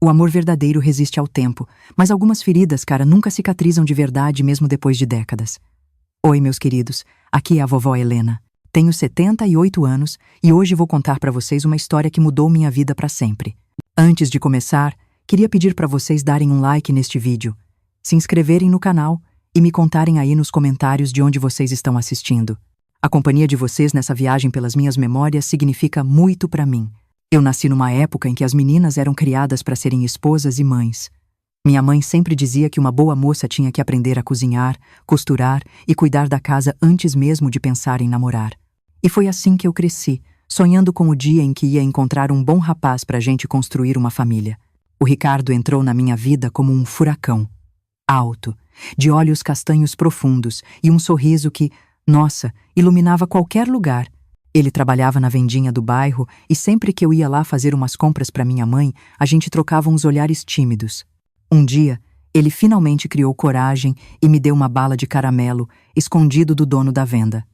O amor verdadeiro resiste ao tempo, mas algumas feridas, cara, nunca cicatrizam de verdade mesmo depois de décadas. Oi, meus queridos, aqui é a vovó Helena. Tenho 78 anos e hoje vou contar para vocês uma história que mudou minha vida para sempre. Antes de começar, queria pedir para vocês darem um like neste vídeo, se inscreverem no canal e me contarem aí nos comentários de onde vocês estão assistindo. A companhia de vocês nessa viagem pelas minhas memórias significa muito para mim. Eu nasci numa época em que as meninas eram criadas para serem esposas e mães. Minha mãe sempre dizia que uma boa moça tinha que aprender a cozinhar, costurar e cuidar da casa antes mesmo de pensar em namorar. E foi assim que eu cresci, sonhando com o dia em que ia encontrar um bom rapaz para a gente construir uma família. O Ricardo entrou na minha vida como um furacão. Alto, de olhos castanhos profundos e um sorriso que, nossa, iluminava qualquer lugar. Ele trabalhava na vendinha do bairro e sempre que eu ia lá fazer umas compras para minha mãe, a gente trocava uns olhares tímidos. Um dia, ele finalmente criou coragem e me deu uma bala de caramelo, escondido do dono da venda.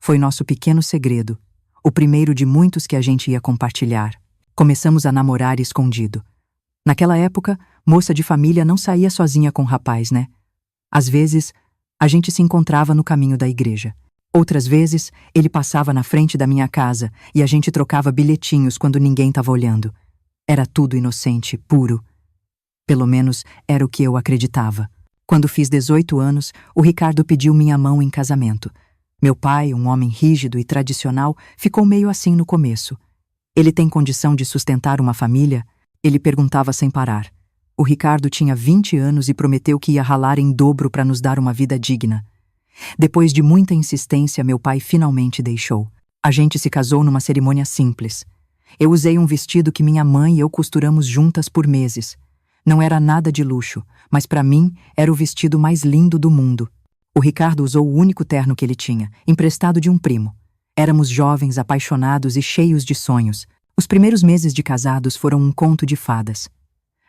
Foi nosso pequeno segredo, o primeiro de muitos que a gente ia compartilhar. Começamos a namorar escondido. Naquela época, moça de família não saía sozinha com o rapaz, né? Às vezes, a gente se encontrava no caminho da igreja. Outras vezes, ele passava na frente da minha casa e a gente trocava bilhetinhos quando ninguém estava olhando. Era tudo inocente, puro. Pelo menos era o que eu acreditava. Quando fiz 18 anos, o Ricardo pediu minha mão em casamento. Meu pai, um homem rígido e tradicional, ficou meio assim no começo. Ele tem condição de sustentar uma família? Ele perguntava sem parar. O Ricardo tinha 20 anos e prometeu que ia ralar em dobro para nos dar uma vida digna. Depois de muita insistência, meu pai finalmente deixou. A gente se casou numa cerimônia simples. Eu usei um vestido que minha mãe e eu costuramos juntas por meses. Não era nada de luxo, mas para mim era o vestido mais lindo do mundo. O Ricardo usou o único terno que ele tinha, emprestado de um primo. Éramos jovens, apaixonados e cheios de sonhos. Os primeiros meses de casados foram um conto de fadas.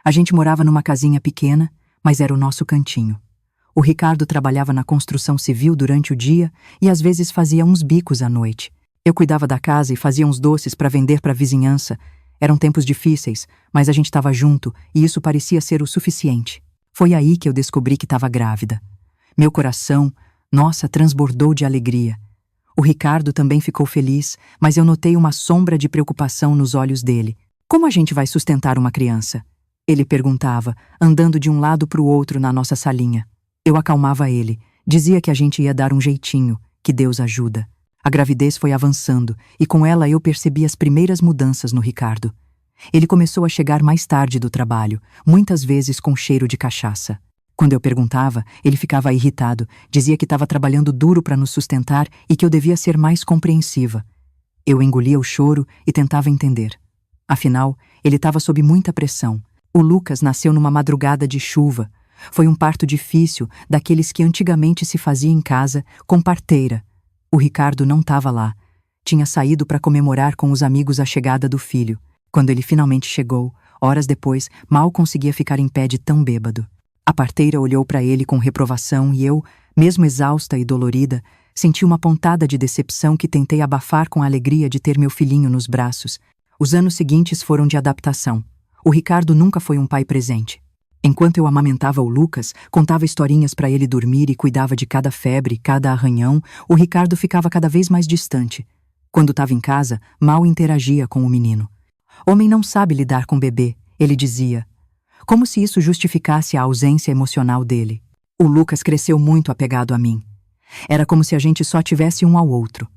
A gente morava numa casinha pequena, mas era o nosso cantinho. O Ricardo trabalhava na construção civil durante o dia e às vezes fazia uns bicos à noite. Eu cuidava da casa e fazia uns doces para vender para a vizinhança. Eram tempos difíceis, mas a gente estava junto e isso parecia ser o suficiente. Foi aí que eu descobri que estava grávida. Meu coração, nossa, transbordou de alegria. O Ricardo também ficou feliz, mas eu notei uma sombra de preocupação nos olhos dele. Como a gente vai sustentar uma criança? Ele perguntava, andando de um lado para o outro na nossa salinha. Eu acalmava ele, dizia que a gente ia dar um jeitinho, que Deus ajuda. A gravidez foi avançando e com ela eu percebi as primeiras mudanças no Ricardo. Ele começou a chegar mais tarde do trabalho, muitas vezes com cheiro de cachaça. Quando eu perguntava, ele ficava irritado, dizia que estava trabalhando duro para nos sustentar e que eu devia ser mais compreensiva. Eu engolia o choro e tentava entender. Afinal, ele estava sob muita pressão. O Lucas nasceu numa madrugada de chuva. Foi um parto difícil, daqueles que antigamente se fazia em casa, com parteira. O Ricardo não estava lá. Tinha saído para comemorar com os amigos a chegada do filho. Quando ele finalmente chegou, horas depois, mal conseguia ficar em pé de tão bêbado. A parteira olhou para ele com reprovação e eu, mesmo exausta e dolorida, senti uma pontada de decepção que tentei abafar com a alegria de ter meu filhinho nos braços. Os anos seguintes foram de adaptação. O Ricardo nunca foi um pai presente. Enquanto eu amamentava o Lucas, contava historinhas para ele dormir e cuidava de cada febre, cada arranhão, o Ricardo ficava cada vez mais distante. Quando estava em casa, mal interagia com o menino. Homem não sabe lidar com bebê, ele dizia. Como se isso justificasse a ausência emocional dele. O Lucas cresceu muito apegado a mim. Era como se a gente só tivesse um ao outro.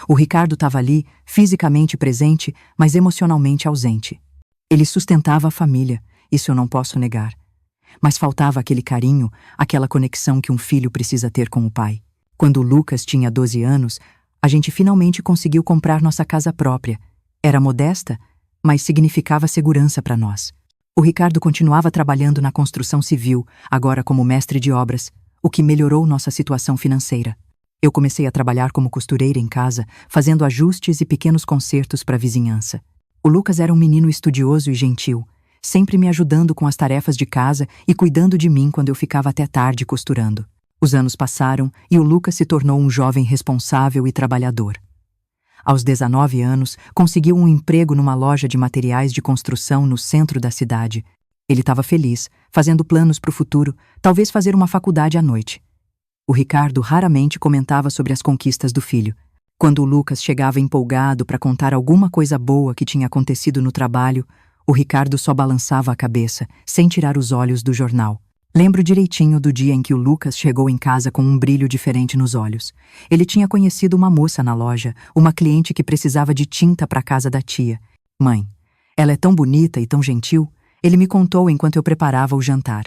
O Ricardo estava ali, fisicamente presente, mas emocionalmente ausente. Ele sustentava a família, isso eu não posso negar. Mas faltava aquele carinho, aquela conexão que um filho precisa ter com o pai. Quando o Lucas tinha 12 anos, a gente finalmente conseguiu comprar nossa casa própria. Era modesta, mas significava segurança para nós. O Ricardo continuava trabalhando na construção civil, agora como mestre de obras, o que melhorou nossa situação financeira. Eu comecei a trabalhar como costureira em casa, fazendo ajustes e pequenos consertos para a vizinhança. O Lucas era um menino estudioso e gentil, sempre me ajudando com as tarefas de casa e cuidando de mim quando eu ficava até tarde costurando. Os anos passaram e o Lucas se tornou um jovem responsável e trabalhador. Aos 19 anos, conseguiu um emprego numa loja de materiais de construção no centro da cidade. Ele estava feliz, fazendo planos para o futuro, talvez fazer uma faculdade à noite. O Ricardo raramente comentava sobre as conquistas do filho. Quando o Lucas chegava empolgado para contar alguma coisa boa que tinha acontecido no trabalho, o Ricardo só balançava a cabeça, sem tirar os olhos do jornal. Lembro direitinho do dia em que o Lucas chegou em casa com um brilho diferente nos olhos. Ele tinha conhecido uma moça na loja, uma cliente que precisava de tinta para a casa da tia. Mãe, ela é tão bonita e tão gentil, ele me contou enquanto eu preparava o jantar.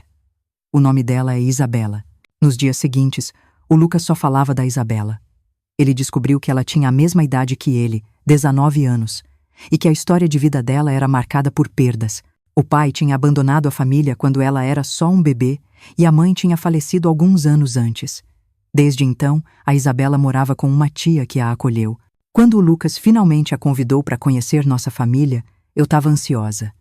O nome dela é Isabela. Nos dias seguintes, o Lucas só falava da Isabela. Ele descobriu que ela tinha a mesma idade que ele, 19 anos, e que a história de vida dela era marcada por perdas. O pai tinha abandonado a família quando ela era só um bebê e a mãe tinha falecido alguns anos antes. Desde então, a Isabela morava com uma tia que a acolheu. Quando o Lucas finalmente a convidou para conhecer nossa família, eu estava ansiosa.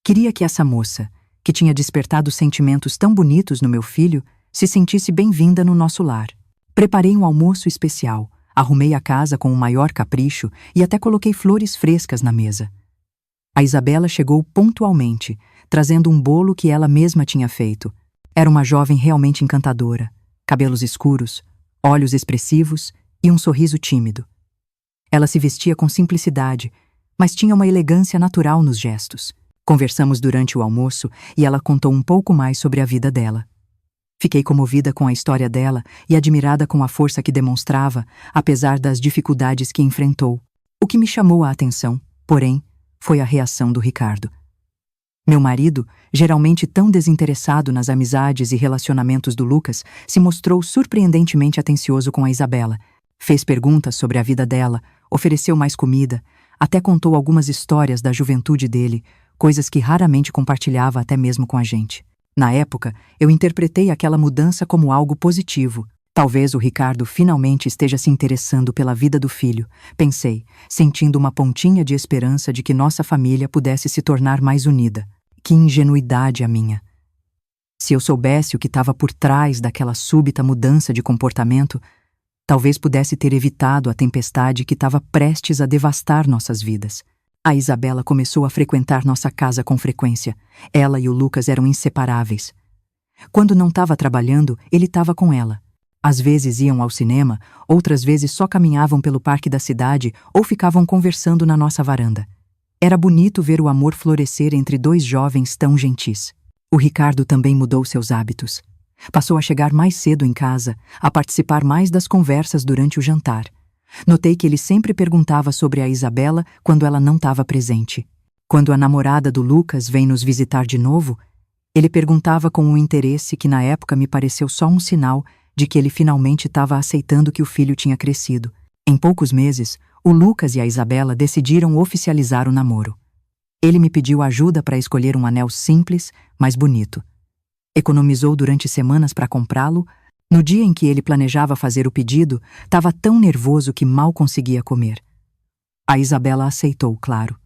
Queria que essa moça, que tinha despertado sentimentos tão bonitos no meu filho, se sentisse bem-vinda no nosso lar. Preparei um almoço especial, arrumei a casa com o maior capricho e até coloquei flores frescas na mesa. A Isabela chegou pontualmente, trazendo um bolo que ela mesma tinha feito. Era uma jovem realmente encantadora, cabelos escuros, olhos expressivos e um sorriso tímido. Ela se vestia com simplicidade, mas tinha uma elegância natural nos gestos. Conversamos durante o almoço e ela contou um pouco mais sobre a vida dela. Fiquei comovida com a história dela e admirada com a força que demonstrava, apesar das dificuldades que enfrentou. O que me chamou a atenção, porém, foi a reação do Ricardo. Meu marido, geralmente tão desinteressado nas amizades e relacionamentos do Lucas, se mostrou surpreendentemente atencioso com a Isabela. Fez perguntas sobre a vida dela, ofereceu mais comida, até contou algumas histórias da juventude dele, coisas que raramente compartilhava até mesmo com a gente. Na época, eu interpretei aquela mudança como algo positivo. Talvez o Ricardo finalmente esteja se interessando pela vida do filho, pensei, sentindo uma pontinha de esperança de que nossa família pudesse se tornar mais unida. Que ingenuidade a minha! Se eu soubesse o que estava por trás daquela súbita mudança de comportamento, talvez pudesse ter evitado a tempestade que estava prestes a devastar nossas vidas. A Isabela começou a frequentar nossa casa com frequência. Ela e o Lucas eram inseparáveis. Quando não estava trabalhando, ele estava com ela. Às vezes iam ao cinema, outras vezes só caminhavam pelo parque da cidade ou ficavam conversando na nossa varanda. Era bonito ver o amor florescer entre dois jovens tão gentis. O Ricardo também mudou seus hábitos. Passou a chegar mais cedo em casa, a participar mais das conversas durante o jantar. Notei que ele sempre perguntava sobre a Isabela quando ela não estava presente. Quando a namorada do Lucas vem nos visitar de novo, ele perguntava com um interesse que na época me pareceu só um sinal de que ele finalmente estava aceitando que o filho tinha crescido. Em poucos meses, o Lucas e a Isabela decidiram oficializar o namoro. Ele me pediu ajuda para escolher um anel simples, mas bonito. Economizou durante semanas para comprá-lo. No dia em que ele planejava fazer o pedido, estava tão nervoso que mal conseguia comer. A Isabela aceitou, claro.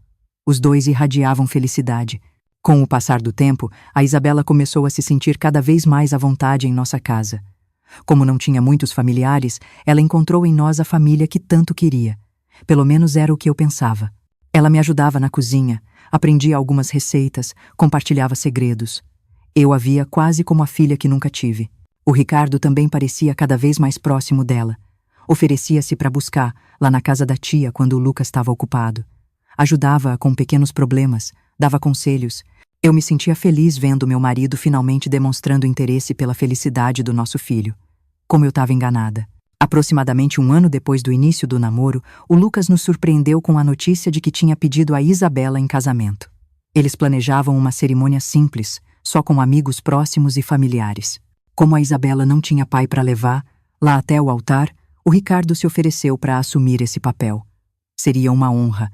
Os dois irradiavam felicidade. Com o passar do tempo, a Isabela começou a se sentir cada vez mais à vontade em nossa casa. Como não tinha muitos familiares, ela encontrou em nós a família que tanto queria. Pelo menos era o que eu pensava. Ela me ajudava na cozinha, aprendia algumas receitas, compartilhava segredos. Eu a via quase como a filha que nunca tive. O Ricardo também parecia cada vez mais próximo dela. Oferecia-se para buscar, lá na casa da tia, quando o Lucas estava ocupado. Ajudava-a com pequenos problemas, dava conselhos. Eu me sentia feliz vendo meu marido finalmente demonstrando interesse pela felicidade do nosso filho. Como eu estava enganada. Aproximadamente um ano depois do início do namoro, o Lucas nos surpreendeu com a notícia de que tinha pedido a Isabela em casamento. Eles planejavam uma cerimônia simples, só com amigos próximos e familiares. Como a Isabela não tinha pai para levar, lá até o altar, o Ricardo se ofereceu para assumir esse papel. Seria uma honra.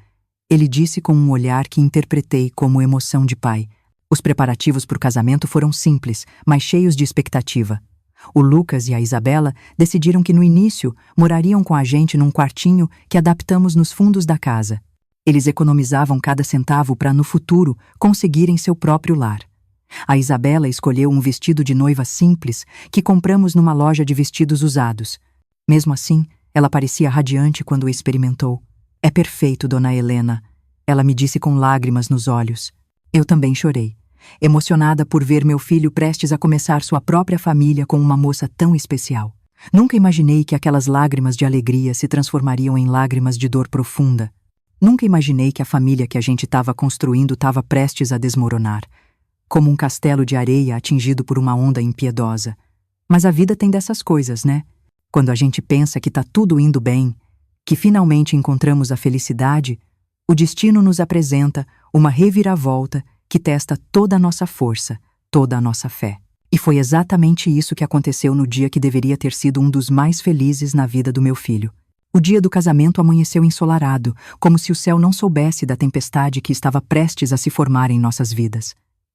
Ele disse com um olhar que interpretei como emoção de pai. Os preparativos para o casamento foram simples, mas cheios de expectativa. O Lucas e a Isabela decidiram que no início morariam com a gente num quartinho que adaptamos nos fundos da casa. Eles economizavam cada centavo para, no futuro, conseguirem seu próprio lar. A Isabela escolheu um vestido de noiva simples que compramos numa loja de vestidos usados. Mesmo assim, ela parecia radiante quando o experimentou. "É perfeito, dona Helena", ela me disse com lágrimas nos olhos. Eu também chorei. emocionada por ver meu filho prestes a começar sua própria família com uma moça tão especial. Nunca imaginei que aquelas lágrimas de alegria se transformariam em lágrimas de dor profunda. Nunca imaginei que a família que a gente estava construindo estava prestes a desmoronar, como um castelo de areia atingido por uma onda impiedosa. Mas a vida tem dessas coisas, né? Quando a gente pensa que tá tudo indo bem, que finalmente encontramos a felicidade, o destino nos apresenta uma reviravolta que testa toda a nossa força, toda a nossa fé. E foi exatamente isso que aconteceu no dia que deveria ter sido um dos mais felizes na vida do meu filho. O dia do casamento amanheceu ensolarado, como se o céu não soubesse da tempestade que estava prestes a se formar em nossas vidas.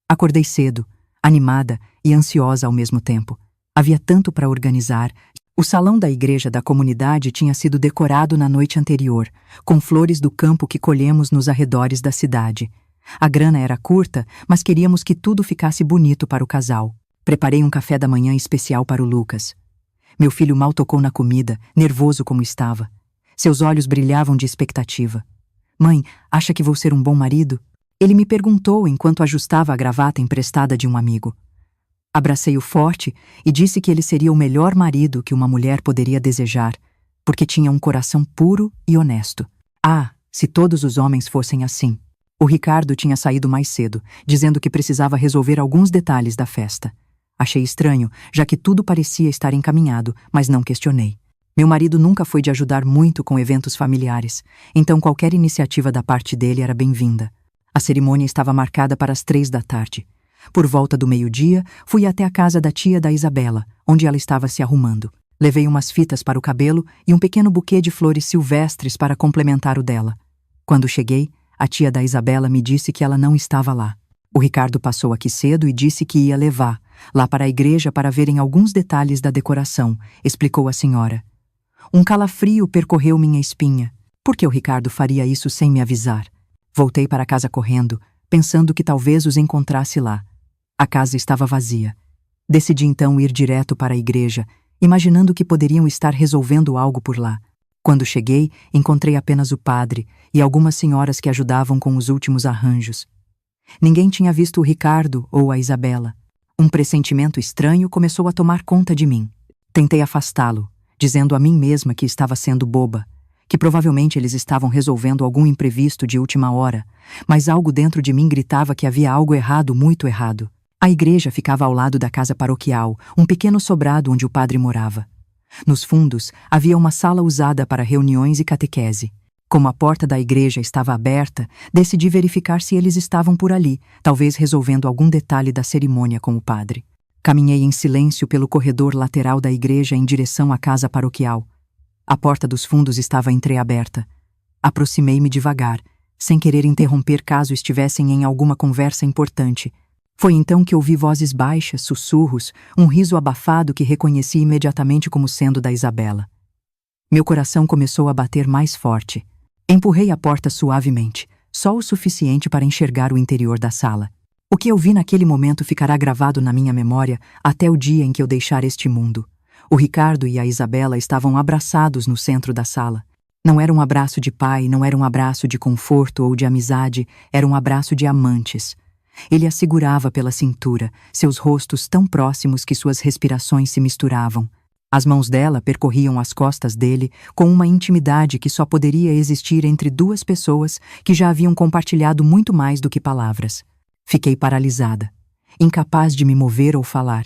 Acordei cedo, animada e ansiosa ao mesmo tempo. Havia tanto para organizar. O salão da igreja da comunidade tinha sido decorado na noite anterior, com flores do campo que colhemos nos arredores da cidade. A grana era curta, mas queríamos que tudo ficasse bonito para o casal. Preparei um café da manhã especial para o Lucas. Meu filho mal tocou na comida, nervoso como estava. Seus olhos brilhavam de expectativa. Mãe, acha que vou ser um bom marido? Ele me perguntou enquanto ajustava a gravata emprestada de um amigo. Abracei-o forte e disse que ele seria o melhor marido que uma mulher poderia desejar, porque tinha um coração puro e honesto. Ah, se todos os homens fossem assim. O Ricardo tinha saído mais cedo, dizendo que precisava resolver alguns detalhes da festa. Achei estranho, já que tudo parecia estar encaminhado, mas não questionei. Meu marido nunca foi de ajudar muito com eventos familiares, então qualquer iniciativa da parte dele era bem-vinda. A cerimônia estava marcada para as 3 da tarde. Por volta do meio-dia, fui até a casa da tia da Isabela, onde ela estava se arrumando. Levei umas fitas para o cabelo e um pequeno buquê de flores silvestres para complementar o dela. Quando cheguei, a tia da Isabela me disse que ela não estava lá. O Ricardo passou aqui cedo e disse que ia levar lá para a igreja para verem alguns detalhes da decoração, explicou a senhora. Um calafrio percorreu minha espinha. Por que o Ricardo faria isso sem me avisar? Voltei para casa correndo, pensando que talvez os encontrasse lá. A casa estava vazia. Decidi então ir direto para a igreja, imaginando que poderiam estar resolvendo algo por lá. Quando cheguei, encontrei apenas o padre e algumas senhoras que ajudavam com os últimos arranjos. Ninguém tinha visto o Ricardo ou a Isabela. Um pressentimento estranho começou a tomar conta de mim. Tentei afastá-lo, dizendo a mim mesma que estava sendo boba, que provavelmente eles estavam resolvendo algum imprevisto de última hora, mas algo dentro de mim gritava que havia algo errado, muito errado. A igreja ficava ao lado da casa paroquial, um pequeno sobrado onde o padre morava. Nos fundos, havia uma sala usada para reuniões e catequese. Como a porta da igreja estava aberta, decidi verificar se eles estavam por ali, talvez resolvendo algum detalhe da cerimônia com o padre. Caminhei em silêncio pelo corredor lateral da igreja em direção à casa paroquial. A porta dos fundos estava entreaberta. Aproximei-me devagar, sem querer interromper caso estivessem em alguma conversa importante. Foi então que ouvi vozes baixas, sussurros, um riso abafado que reconheci imediatamente como sendo da Isabela. Meu coração começou a bater mais forte. Empurrei a porta suavemente, só o suficiente para enxergar o interior da sala. O que eu vi naquele momento ficará gravado na minha memória até o dia em que eu deixar este mundo. O Ricardo e a Isabela estavam abraçados no centro da sala. Não era um abraço de pai, não era um abraço de conforto ou de amizade, era um abraço de amantes. Ele a segurava pela cintura, seus rostos tão próximos que suas respirações se misturavam. As mãos dela percorriam as costas dele com uma intimidade que só poderia existir entre duas pessoas que já haviam compartilhado muito mais do que palavras. Fiquei paralisada, incapaz de me mover ou falar.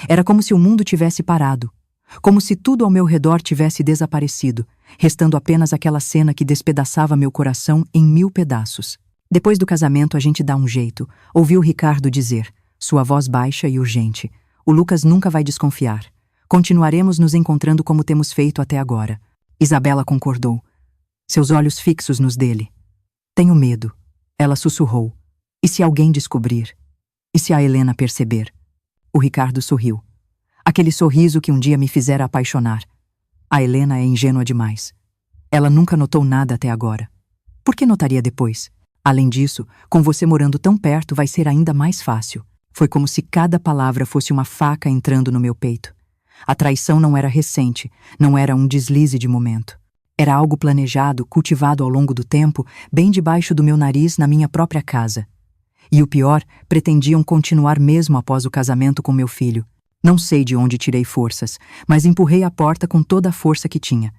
Era como se o mundo tivesse parado, como se tudo ao meu redor tivesse desaparecido, restando apenas aquela cena que despedaçava meu coração em 1000 pedaços. Depois do casamento a gente dá um jeito, ouvi o Ricardo dizer, sua voz baixa e urgente. O Lucas nunca vai desconfiar. Continuaremos nos encontrando como temos feito até agora. Isabela concordou, seus olhos fixos nos dele. Tenho medo, ela sussurrou. E se alguém descobrir? E se a Helena perceber? O Ricardo sorriu. Aquele sorriso que um dia me fizera apaixonar. A Helena é ingênua demais. Ela nunca notou nada até agora. Por que notaria depois? Além disso, com você morando tão perto vai ser ainda mais fácil. Foi como se cada palavra fosse uma faca entrando no meu peito. A traição não era recente, não era um deslize de momento. Era algo planejado, cultivado ao longo do tempo, bem debaixo do meu nariz na minha própria casa. E o pior, pretendiam continuar mesmo após o casamento com meu filho. Não sei de onde tirei forças, mas empurrei a porta com toda a força que tinha.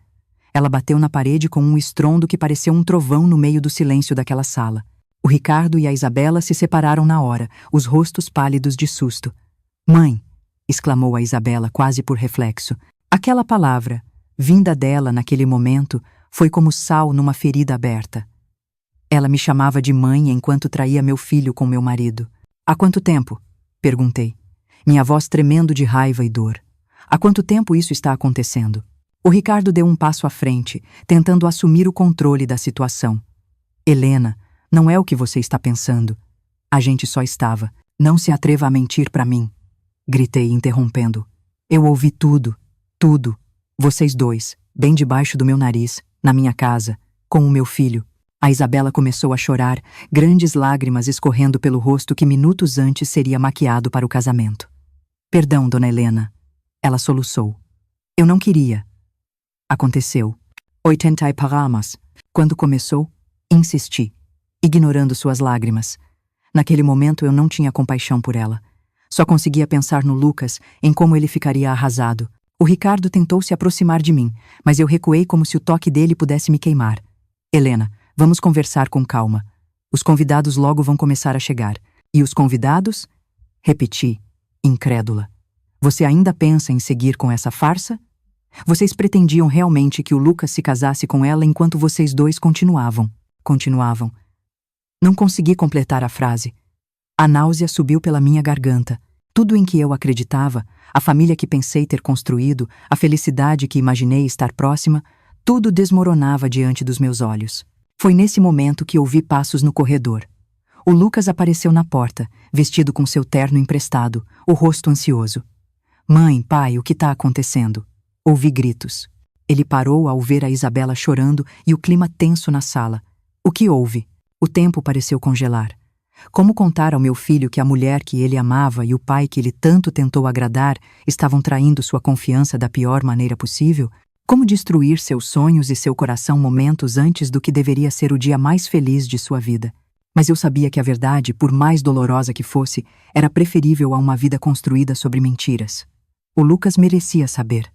Ela bateu na parede com um estrondo que pareceu um trovão no meio do silêncio daquela sala. O Ricardo e a Isabela se separaram na hora, os rostos pálidos de susto. "Mãe!" exclamou a Isabela quase por reflexo. Aquela palavra, vinda dela naquele momento, foi como sal numa ferida aberta. Ela me chamava de mãe enquanto traía meu filho com meu marido. "Há quanto tempo?" perguntei, minha voz tremendo de raiva e dor. "Há quanto tempo isso está acontecendo?" O Ricardo deu um passo à frente, tentando assumir o controle da situação. "Helena, não é o que você está pensando. A gente só estava. Não se atreva a mentir para mim", gritei, interrompendo. "Eu ouvi tudo, tudo. Vocês dois, bem debaixo do meu nariz, na minha casa, com o meu filho." A Isabela começou a chorar, grandes lágrimas escorrendo pelo rosto que minutos antes seria maquiado para o casamento. "Perdão, dona Helena." Ela soluçou. "Eu não queria." Aconteceu. 80 paramas. Quando começou, insisti, ignorando suas lágrimas. Naquele momento eu não tinha compaixão por ela. Só conseguia pensar no Lucas, em como ele ficaria arrasado. O Ricardo tentou se aproximar de mim, mas eu recuei como se o toque dele pudesse me queimar. "Helena, vamos conversar com calma. Os convidados logo vão começar a chegar." "E os convidados?" repeti, incrédula. "Você ainda pensa em seguir com essa farsa? Vocês pretendiam realmente que o Lucas se casasse com ela enquanto vocês dois continuavam." Não consegui completar a frase. A náusea subiu pela minha garganta. Tudo em que eu acreditava, a família que pensei ter construído, a felicidade que imaginei estar próxima, tudo desmoronava diante dos meus olhos. Foi nesse momento que ouvi passos no corredor. O Lucas apareceu na porta, vestido com seu terno emprestado, o rosto ansioso. "Mãe, pai, o que está acontecendo?" Ouvi gritos. Ele parou ao ver a Isabela chorando e o clima tenso na sala. "O que houve?" O tempo pareceu congelar. Como contar ao meu filho que a mulher que ele amava e o pai que ele tanto tentou agradar estavam traindo sua confiança da pior maneira possível? Como destruir seus sonhos e seu coração momentos antes do que deveria ser o dia mais feliz de sua vida? Mas eu sabia que a verdade, por mais dolorosa que fosse, era preferível a uma vida construída sobre mentiras. O Lucas merecia saber.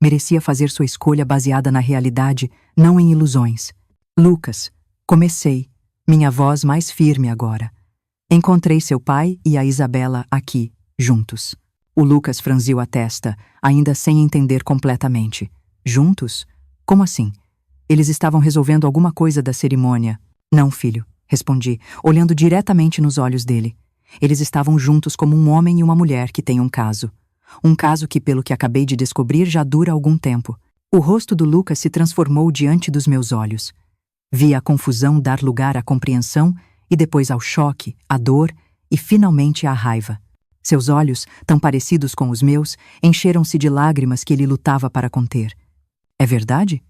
Merecia fazer sua escolha baseada na realidade, não em ilusões. "Lucas", comecei, minha voz mais firme agora. "Encontrei seu pai e a Isabela aqui, juntos." O Lucas franziu a testa, ainda sem entender completamente. "Juntos? Como assim? Eles estavam resolvendo alguma coisa da cerimônia." "Não, filho", respondi, olhando diretamente nos olhos dele. "Eles estavam juntos como um homem e uma mulher que têm um caso. Um caso que, pelo que acabei de descobrir, já dura algum tempo." O rosto do Lucas se transformou diante dos meus olhos. Vi a confusão dar lugar à compreensão e depois ao choque, à dor e finalmente à raiva. Seus olhos, tão parecidos com os meus, encheram-se de lágrimas que ele lutava para conter. "É verdade?"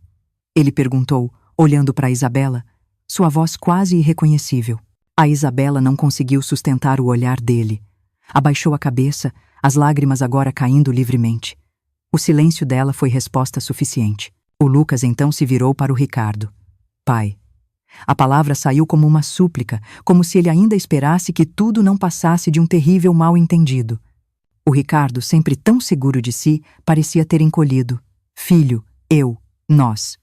ele perguntou, olhando para Isabela, sua voz quase irreconhecível. A Isabela não conseguiu sustentar o olhar dele. Abaixou a cabeça, as lágrimas agora caindo livremente. O silêncio dela foi resposta suficiente. O Lucas então se virou para o Ricardo. "Pai." A palavra saiu como uma súplica, como se ele ainda esperasse que tudo não passasse de um terrível mal-entendido. O Ricardo, sempre tão seguro de si, parecia ter encolhido. "Filho, eu, nós."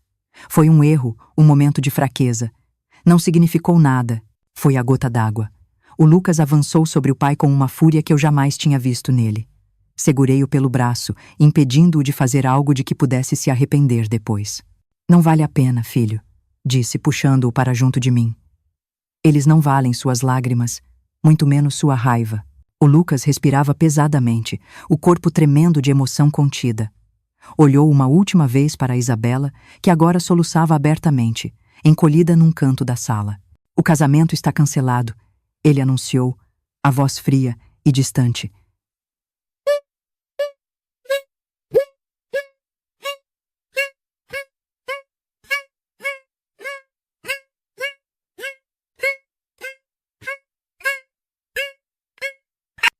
Foi um erro, um momento de fraqueza. Não significou nada. Foi a gota d'água. O Lucas avançou sobre o pai com uma fúria que eu jamais tinha visto nele. Segurei-o pelo braço, impedindo-o de fazer algo de que pudesse se arrepender depois. "Não vale a pena, filho", disse, puxando-o para junto de mim. "Eles não valem suas lágrimas, muito menos sua raiva." O Lucas respirava pesadamente, o corpo tremendo de emoção contida. Olhou uma última vez para a Isabela, que agora soluçava abertamente, encolhida num canto da sala. "O casamento está cancelado", ele anunciou, a voz fria e distante.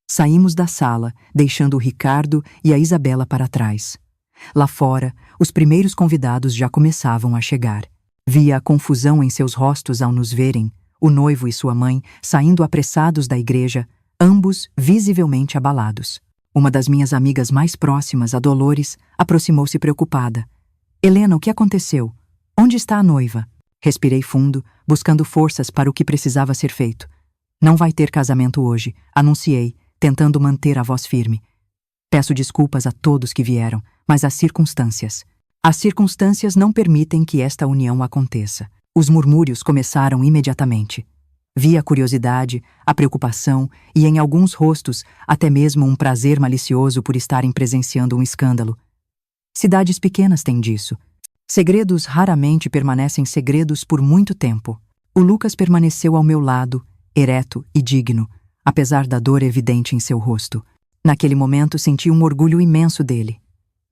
Saímos da sala, deixando o Ricardo e a Isabela para trás. Lá fora, os primeiros convidados já começavam a chegar. Via a confusão em seus rostos ao nos verem, o noivo e sua mãe saindo apressados da igreja, ambos visivelmente abalados. Uma das minhas amigas mais próximas, a Dolores, aproximou-se preocupada. Helena, o que aconteceu? Onde está a noiva? Respirei fundo, buscando forças para o que precisava ser feito. Não vai ter casamento hoje, anunciei, tentando manter a voz firme. Peço desculpas a todos que vieram, mas as circunstâncias não permitem que esta união aconteça. Os murmúrios começaram imediatamente. Vi a curiosidade, a preocupação e, em alguns rostos, até mesmo um prazer malicioso por estarem presenciando um escândalo. Cidades pequenas têm disso. Segredos raramente permanecem segredos por muito tempo. O Lucas permaneceu ao meu lado, ereto e digno, apesar da dor evidente em seu rosto. Naquele momento senti um orgulho imenso dele.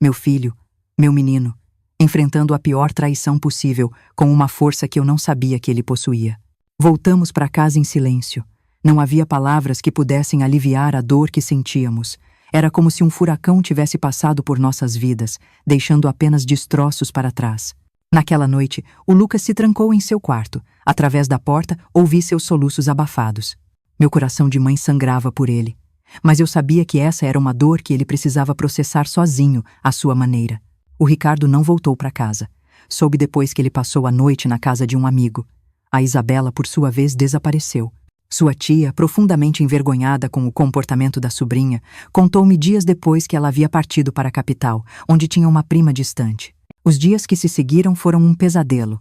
Meu filho, meu menino, enfrentando a pior traição possível com uma força que eu não sabia que ele possuía. Voltamos para casa em silêncio. Não havia palavras que pudessem aliviar a dor que sentíamos. Era como se um furacão tivesse passado por nossas vidas, deixando apenas destroços para trás. Naquela noite, o Lucas se trancou em seu quarto. Através da porta, ouvi seus soluços abafados. Meu coração de mãe sangrava por ele. Mas eu sabia que essa era uma dor que ele precisava processar sozinho, à sua maneira. O Ricardo não voltou para casa. Soube depois que ele passou a noite na casa de um amigo. A Isabela, por sua vez, desapareceu. Sua tia, profundamente envergonhada com o comportamento da sobrinha, contou-me dias depois que ela havia partido para a capital, onde tinha uma prima distante. Os dias que se seguiram foram um pesadelo.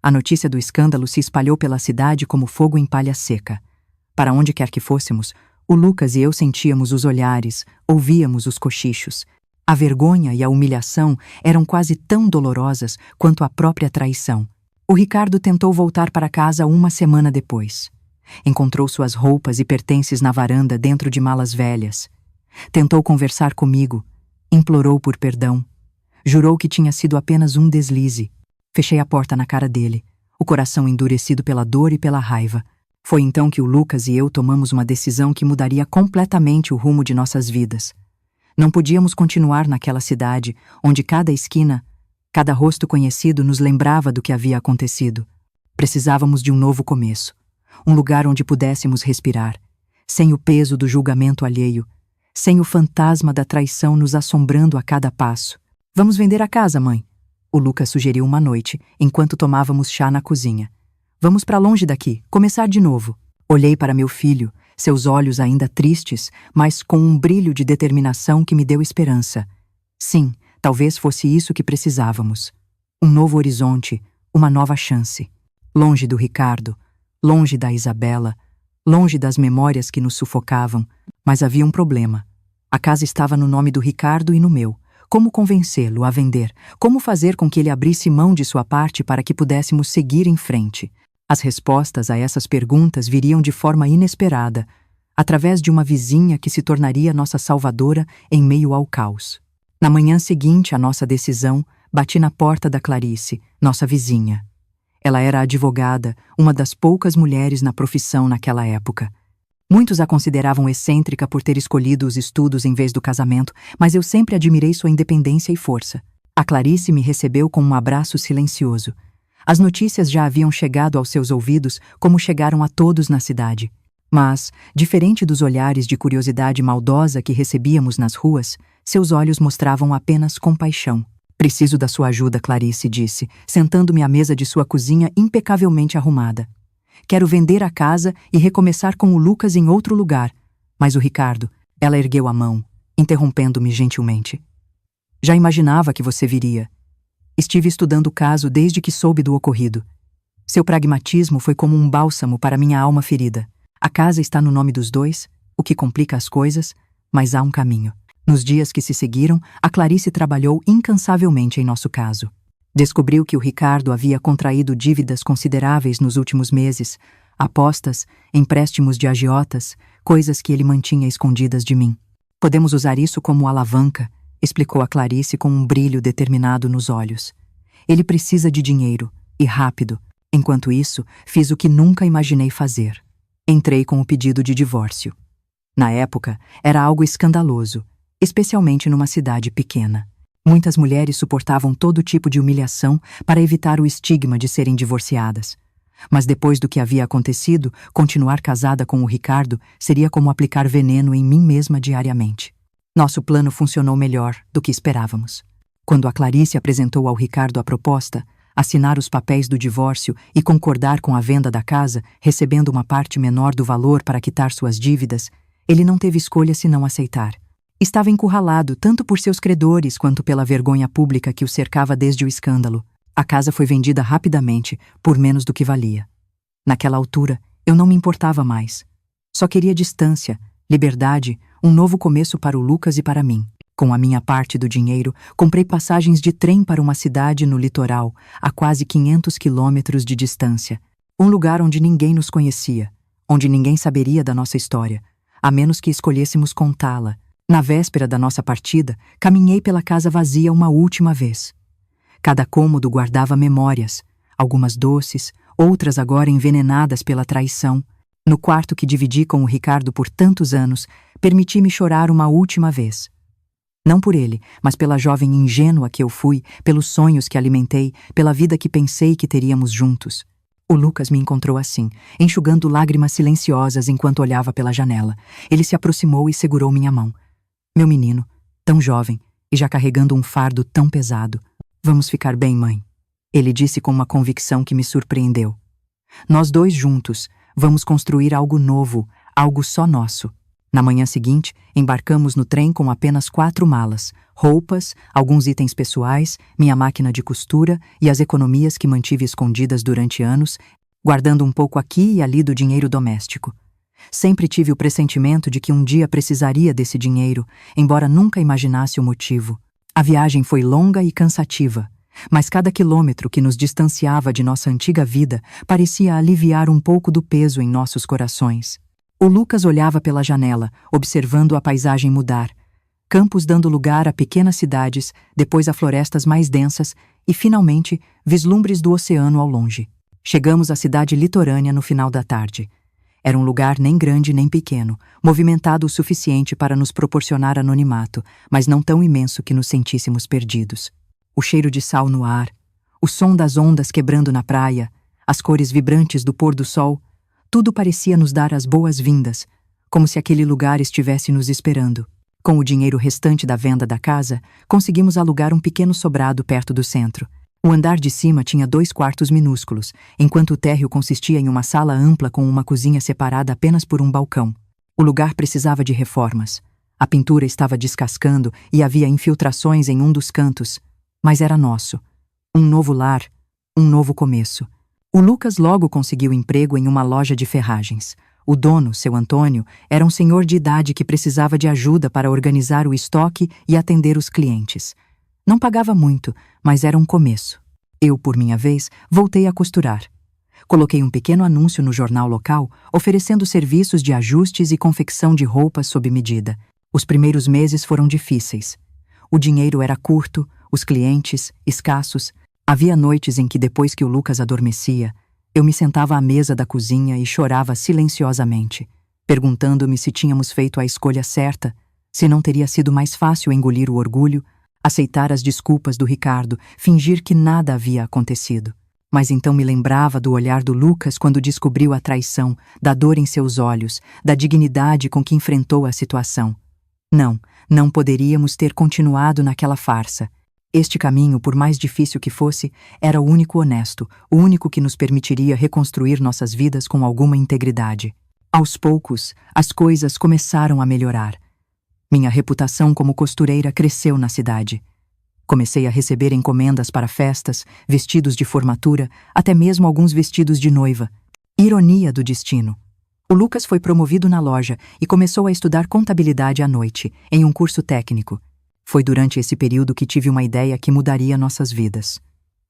A notícia do escândalo se espalhou pela cidade como fogo em palha seca. Para onde quer que fôssemos, o Lucas e eu sentíamos os olhares, ouvíamos os cochichos. A vergonha e a humilhação eram quase tão dolorosas quanto a própria traição. O Ricardo tentou voltar para casa uma semana depois. Encontrou suas roupas e pertences na varanda dentro de malas velhas. Tentou conversar comigo, implorou por perdão. Jurou que tinha sido apenas um deslize. Fechei a porta na cara dele, o coração endurecido pela dor e pela raiva. Foi então que o Lucas e eu tomamos uma decisão que mudaria completamente o rumo de nossas vidas. Não podíamos continuar naquela cidade, onde cada esquina, cada rosto conhecido nos lembrava do que havia acontecido. Precisávamos de um novo começo. Um lugar onde pudéssemos respirar, sem o peso do julgamento alheio, sem o fantasma da traição nos assombrando a cada passo. Vamos vender a casa, mãe? O Lucas sugeriu uma noite, enquanto tomávamos chá na cozinha. Vamos para longe daqui, começar de novo. Olhei para meu filho, seus olhos ainda tristes, mas com um brilho de determinação que me deu esperança. Sim, talvez fosse isso que precisávamos. Um novo horizonte, uma nova chance. Longe do Ricardo, longe da Isabela, longe das memórias que nos sufocavam, mas havia um problema. A casa estava no nome do Ricardo e no meu. Como convencê-lo a vender? Como fazer com que ele abrisse mão de sua parte para que pudéssemos seguir em frente? As respostas a essas perguntas viriam de forma inesperada, através de uma vizinha que se tornaria nossa salvadora em meio ao caos. Na manhã seguinte à nossa decisão, bati na porta da Clarice, nossa vizinha. Ela era advogada, uma das poucas mulheres na profissão naquela época. Muitos a consideravam excêntrica por ter escolhido os estudos em vez do casamento, mas eu sempre admirei sua independência e força. A Clarice me recebeu com um abraço silencioso. As notícias já haviam chegado aos seus ouvidos, como chegaram a todos na cidade. Mas, diferente dos olhares de curiosidade maldosa que recebíamos nas ruas, seus olhos mostravam apenas compaixão. Preciso da sua ajuda, Clarice disse, sentando-me à mesa de sua cozinha impecavelmente arrumada. Quero vender a casa e recomeçar com o Lucas em outro lugar. Mas o Ricardo, ela ergueu a mão, interrompendo-me gentilmente. Já imaginava que você viria. Estive estudando o caso desde que soube do ocorrido. Seu pragmatismo foi como um bálsamo para minha alma ferida. A casa está no nome dos dois, o que complica as coisas, mas há um caminho. Nos dias que se seguiram, a Clarice trabalhou incansavelmente em nosso caso. Descobriu que o Ricardo havia contraído dívidas consideráveis nos últimos meses, apostas, empréstimos de agiotas, coisas que ele mantinha escondidas de mim. Podemos usar isso como alavanca, explicou a Clarice com um brilho determinado nos olhos. Ele precisa de dinheiro, e rápido. Enquanto isso, fiz o que nunca imaginei fazer. Entrei com o pedido de divórcio. Na época, era algo escandaloso, especialmente numa cidade pequena. Muitas mulheres suportavam todo tipo de humilhação para evitar o estigma de serem divorciadas. Mas depois do que havia acontecido, continuar casada com o Ricardo seria como aplicar veneno em mim mesma diariamente. Nosso plano funcionou melhor do que esperávamos. Quando a Clarice apresentou ao Ricardo a proposta, assinar os papéis do divórcio e concordar com a venda da casa, recebendo uma parte menor do valor para quitar suas dívidas, ele não teve escolha senão aceitar. Estava encurralado tanto por seus credores quanto pela vergonha pública que o cercava desde o escândalo. A casa foi vendida rapidamente, por menos do que valia. Naquela altura, eu não me importava mais. Só queria distância, liberdade, um novo começo para o Lucas e para mim. Com a minha parte do dinheiro, comprei passagens de trem para uma cidade no litoral, a quase 500 quilômetros de distância. Um lugar onde ninguém nos conhecia, onde ninguém saberia da nossa história, a menos que escolhêssemos contá-la. Na véspera da nossa partida, caminhei pela casa vazia uma última vez. Cada cômodo guardava memórias, algumas doces, outras agora envenenadas pela traição. No quarto que dividi com o Ricardo por tantos anos, permiti-me chorar uma última vez. Não por ele, mas pela jovem ingênua que eu fui, pelos sonhos que alimentei, pela vida que pensei que teríamos juntos. O Lucas me encontrou assim, enxugando lágrimas silenciosas enquanto olhava pela janela. Ele se aproximou e segurou minha mão. Meu menino, tão jovem, e já carregando um fardo tão pesado. Vamos ficar bem, mãe. Ele disse com uma convicção que me surpreendeu. Nós dois juntos, vamos construir algo novo, algo só nosso. Na manhã seguinte, embarcamos no trem com apenas 4 malas, roupas, alguns itens pessoais, minha máquina de costura e as economias que mantive escondidas durante anos, guardando um pouco aqui e ali do dinheiro doméstico. Sempre tive o pressentimento de que um dia precisaria desse dinheiro, embora nunca imaginasse o motivo. A viagem foi longa e cansativa, mas cada quilômetro que nos distanciava de nossa antiga vida parecia aliviar um pouco do peso em nossos corações. O Lucas olhava pela janela, observando a paisagem mudar. Campos dando lugar a pequenas cidades, depois a florestas mais densas e, finalmente, vislumbres do oceano ao longe. Chegamos à cidade litorânea no final da tarde. Era um lugar nem grande nem pequeno, movimentado o suficiente para nos proporcionar anonimato, mas não tão imenso que nos sentíssemos perdidos. O cheiro de sal no ar, o som das ondas quebrando na praia, as cores vibrantes do pôr do sol, tudo parecia nos dar as boas-vindas, como se aquele lugar estivesse nos esperando. Com o dinheiro restante da venda da casa, conseguimos alugar um pequeno sobrado perto do centro. O andar de cima tinha 2 quartos minúsculos, enquanto o térreo consistia em uma sala ampla com uma cozinha separada apenas por um balcão. O lugar precisava de reformas. A pintura estava descascando e havia infiltrações em um dos cantos, mas era nosso. Um novo lar, um novo começo. O Lucas logo conseguiu emprego em uma loja de ferragens. O dono, seu Antônio, era um senhor de idade que precisava de ajuda para organizar o estoque e atender os clientes. Não pagava muito, mas era um começo. Eu, por minha vez, voltei a costurar. Coloquei um pequeno anúncio no jornal local, oferecendo serviços de ajustes e confecção de roupas sob medida. Os primeiros meses foram difíceis. O dinheiro era curto, os clientes, escassos. Havia noites em que, depois que o Lucas adormecia, eu me sentava à mesa da cozinha e chorava silenciosamente, perguntando-me se tínhamos feito a escolha certa, se não teria sido mais fácil engolir o orgulho, aceitar as desculpas do Ricardo, fingir que nada havia acontecido. Mas então me lembrava do olhar do Lucas quando descobriu a traição, da dor em seus olhos, da dignidade com que enfrentou a situação. Não poderíamos ter continuado naquela farsa. Este caminho, por mais difícil que fosse, era o único honesto, o único que nos permitiria reconstruir nossas vidas com alguma integridade. Aos poucos, as coisas começaram a melhorar. Minha reputação como costureira cresceu na cidade. Comecei a receber encomendas para festas, vestidos de formatura, até mesmo alguns vestidos de noiva. Ironia do destino. O Lucas foi promovido na loja e começou a estudar contabilidade à noite, em um curso técnico. Foi durante esse período que tive uma ideia que mudaria nossas vidas.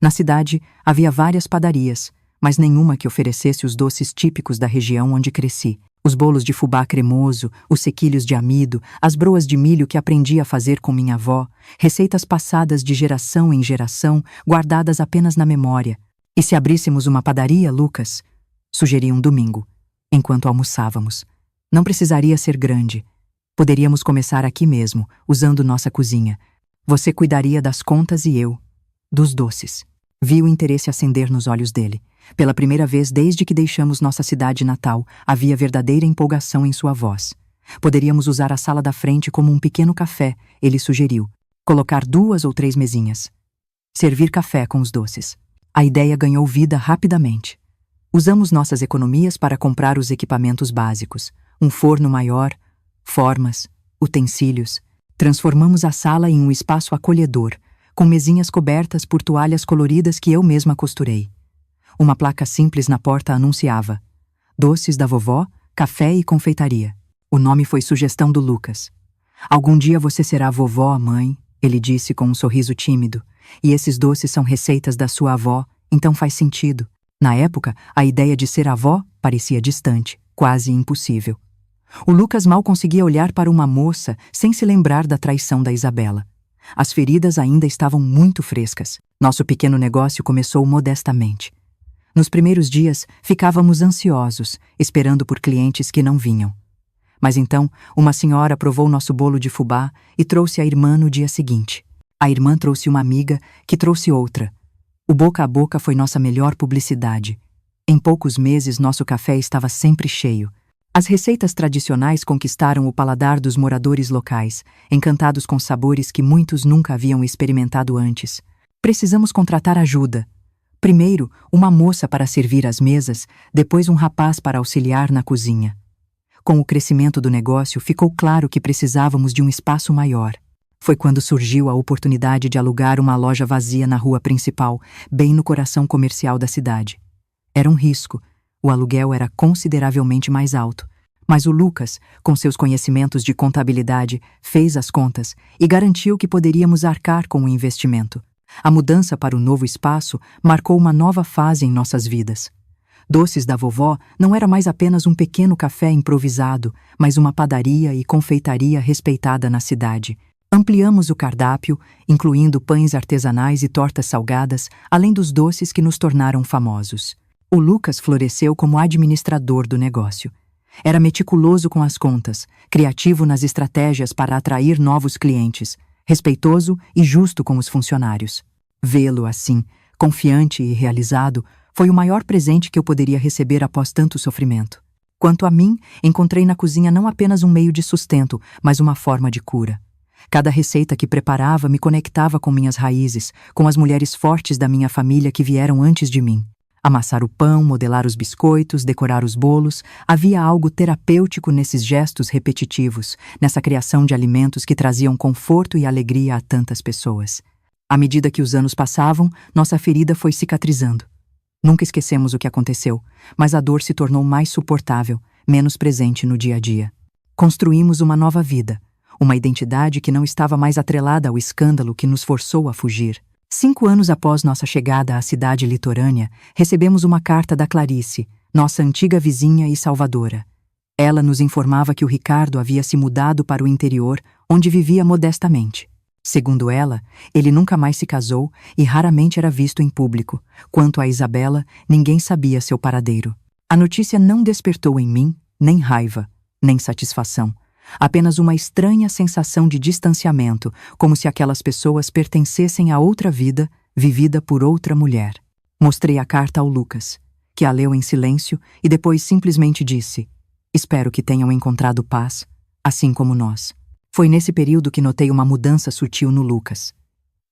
Na cidade, havia várias padarias, mas nenhuma que oferecesse os doces típicos da região onde cresci. Os bolos de fubá cremoso, os sequilhos de amido, as broas de milho que aprendi a fazer com minha avó, receitas passadas de geração em geração, guardadas apenas na memória. E se abríssemos uma padaria, Lucas? Sugeri um domingo, enquanto almoçávamos. Não precisaria ser grande. Poderíamos começar aqui mesmo, usando nossa cozinha. Você cuidaria das contas e eu, dos doces. Vi o interesse acender nos olhos dele. Pela primeira vez desde que deixamos nossa cidade natal, havia verdadeira empolgação em sua voz. Poderíamos usar a sala da frente como um pequeno café, ele sugeriu. Colocar 2 ou 3 mesinhas. Servir café com os doces. A ideia ganhou vida rapidamente. Usamos nossas economias para comprar os equipamentos básicos. Um forno maior, formas, utensílios. Transformamos a sala em um espaço acolhedor, com mesinhas cobertas por toalhas coloridas que eu mesma costurei. Uma placa simples na porta anunciava: Doces da vovó, café e confeitaria. O nome foi sugestão do Lucas. Algum dia você será vovó, mãe, ele disse com um sorriso tímido. E esses doces são receitas da sua avó, então faz sentido. Na época, a ideia de ser avó parecia distante, quase impossível. O Lucas mal conseguia olhar para uma moça sem se lembrar da traição da Isabela. As feridas ainda estavam muito frescas. Nosso pequeno negócio começou modestamente. Nos primeiros dias, ficávamos ansiosos, esperando por clientes que não vinham. Mas então, uma senhora provou nosso bolo de fubá e trouxe a irmã no dia seguinte. A irmã trouxe uma amiga, que trouxe outra. O boca a boca foi nossa melhor publicidade. Em poucos meses, nosso café estava sempre cheio. As receitas tradicionais conquistaram o paladar dos moradores locais, encantados com sabores que muitos nunca haviam experimentado antes. Precisamos contratar ajuda. Primeiro, uma moça para servir as mesas, depois um rapaz para auxiliar na cozinha. Com o crescimento do negócio, ficou claro que precisávamos de um espaço maior. Foi quando surgiu a oportunidade de alugar uma loja vazia na rua principal, bem no coração comercial da cidade. Era um risco. O aluguel era consideravelmente mais alto, mas o Lucas, com seus conhecimentos de contabilidade, fez as contas e garantiu que poderíamos arcar com o investimento. A mudança para o novo espaço marcou uma nova fase em nossas vidas. Doces da Vovó não era mais apenas um pequeno café improvisado, mas uma padaria e confeitaria respeitada na cidade. Ampliamos o cardápio, incluindo pães artesanais e tortas salgadas, além dos doces que nos tornaram famosos. O Lucas floresceu como administrador do negócio. Era meticuloso com as contas, criativo nas estratégias para atrair novos clientes, respeitoso e justo com os funcionários. Vê-lo assim, confiante e realizado, foi o maior presente que eu poderia receber após tanto sofrimento. Quanto a mim, encontrei na cozinha não apenas um meio de sustento, mas uma forma de cura. Cada receita que preparava me conectava com minhas raízes, com as mulheres fortes da minha família que vieram antes de mim. Amassar o pão, modelar os biscoitos, decorar os bolos, havia algo terapêutico nesses gestos repetitivos, nessa criação de alimentos que traziam conforto e alegria a tantas pessoas. À medida que os anos passavam, nossa ferida foi cicatrizando. Nunca esquecemos o que aconteceu, mas a dor se tornou mais suportável, menos presente no dia a dia. Construímos uma nova vida, uma identidade que não estava mais atrelada ao escândalo que nos forçou a fugir. 5 anos após nossa chegada à cidade litorânea, recebemos uma carta da Clarice, nossa antiga vizinha e salvadora. Ela nos informava que o Ricardo havia se mudado para o interior, onde vivia modestamente. Segundo ela, ele nunca mais se casou e raramente era visto em público. Quanto a Isabela, ninguém sabia seu paradeiro. A notícia não despertou em mim nem raiva, nem satisfação. Apenas uma estranha sensação de distanciamento, como se aquelas pessoas pertencessem a outra vida, vivida por outra mulher. Mostrei a carta ao Lucas, que a leu em silêncio e depois simplesmente disse: "Espero que tenham encontrado paz, assim como nós." Foi nesse período que notei uma mudança sutil no Lucas.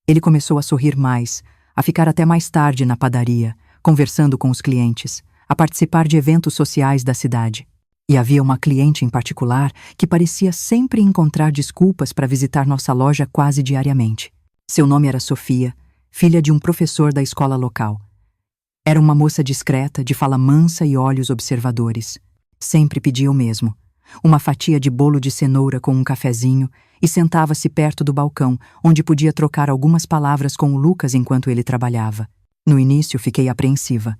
Ele começou a sorrir mais, a ficar até mais tarde na padaria, conversando com os clientes, a participar de eventos sociais da cidade. E havia uma cliente em particular que parecia sempre encontrar desculpas para visitar nossa loja quase diariamente. Seu nome era Sofia, filha de um professor da escola local. Era uma moça discreta, de fala mansa e olhos observadores. Sempre pedia o mesmo: uma fatia de bolo de cenoura com um cafezinho, e sentava-se perto do balcão, onde podia trocar algumas palavras com o Lucas enquanto ele trabalhava. No início, fiquei apreensiva.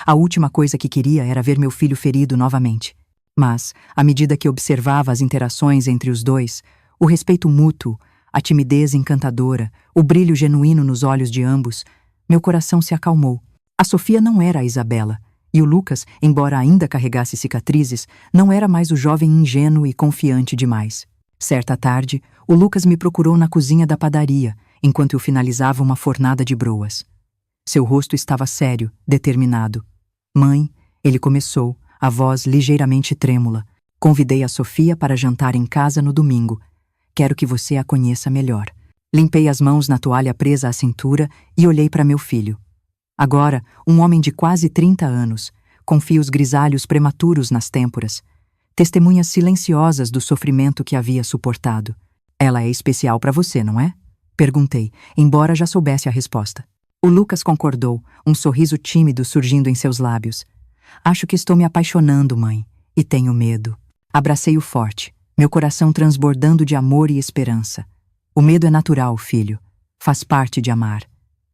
A última coisa que queria era ver meu filho ferido novamente. Mas, à medida que observava as interações entre os dois, o respeito mútuo, a timidez encantadora, o brilho genuíno nos olhos de ambos, meu coração se acalmou. A Sofia não era a Isabela, e o Lucas, embora ainda carregasse cicatrizes, não era mais o jovem ingênuo e confiante demais. Certa tarde, o Lucas me procurou na cozinha da padaria, enquanto eu finalizava uma fornada de broas. Seu rosto estava sério, determinado. Mãe, ele começou, a voz ligeiramente trêmula. Convidei a Sofia para jantar em casa no domingo. Quero que você a conheça melhor. Limpei as mãos na toalha presa à cintura e olhei para meu filho. Agora, um homem de quase 30 anos, com fios grisalhos prematuros nas têmporas, testemunhas silenciosas do sofrimento que havia suportado. Ela é especial para você, não é? Perguntei, embora já soubesse a resposta. O Lucas concordou, um sorriso tímido surgindo em seus lábios. Acho que estou me apaixonando, mãe, e tenho medo. Abracei-o forte, meu coração transbordando de amor e esperança. O medo é natural, filho. Faz parte de amar.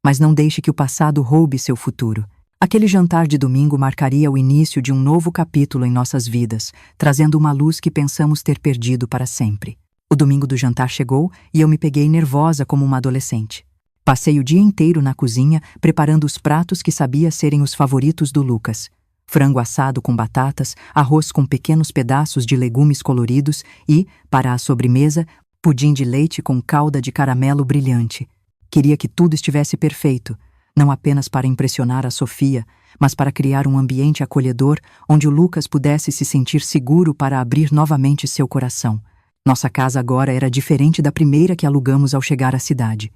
Mas não deixe que o passado roube seu futuro. Aquele jantar de domingo marcaria o início de um novo capítulo em nossas vidas, trazendo uma luz que pensamos ter perdido para sempre. O domingo do jantar chegou e eu me peguei nervosa como uma adolescente. Passei o dia inteiro na cozinha, preparando os pratos que sabia serem os favoritos do Lucas. Frango assado com batatas, arroz com pequenos pedaços de legumes coloridos e, para a sobremesa, pudim de leite com calda de caramelo brilhante. Queria que tudo estivesse perfeito, não apenas para impressionar a Sofia, mas para criar um ambiente acolhedor onde o Lucas pudesse se sentir seguro para abrir novamente seu coração. Nossa casa agora era diferente da primeira que alugamos ao chegar à cidade.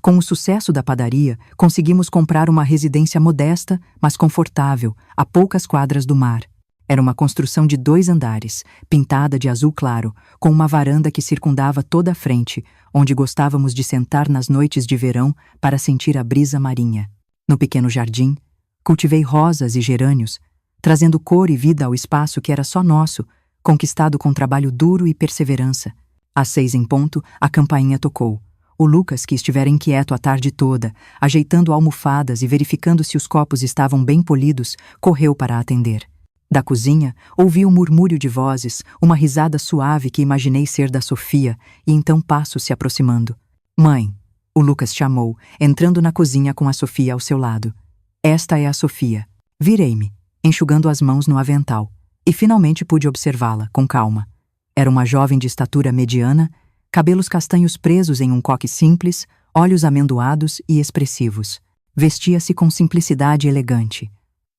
Com o sucesso da padaria, conseguimos comprar uma residência modesta, mas confortável, a poucas quadras do mar. Era uma construção de 2 andares, pintada de azul claro, com uma varanda que circundava toda a frente, onde gostávamos de sentar nas noites de verão para sentir a brisa marinha. No pequeno jardim, cultivei rosas e gerânios, trazendo cor e vida ao espaço que era só nosso, conquistado com trabalho duro e perseverança. Às 6 em ponto, a campainha tocou. O Lucas, que estivera inquieto a tarde toda, ajeitando almofadas e verificando se os copos estavam bem polidos, correu para atender. Da cozinha, ouvi um murmúrio de vozes, uma risada suave que imaginei ser da Sofia, e então passos se aproximando. Mãe, o Lucas chamou, entrando na cozinha com a Sofia ao seu lado. Esta é a Sofia. Virei-me, enxugando as mãos no avental, e finalmente pude observá-la, com calma. Era uma jovem de estatura mediana, cabelos castanhos presos em um coque simples, olhos amendoados e expressivos. Vestia-se com simplicidade elegante.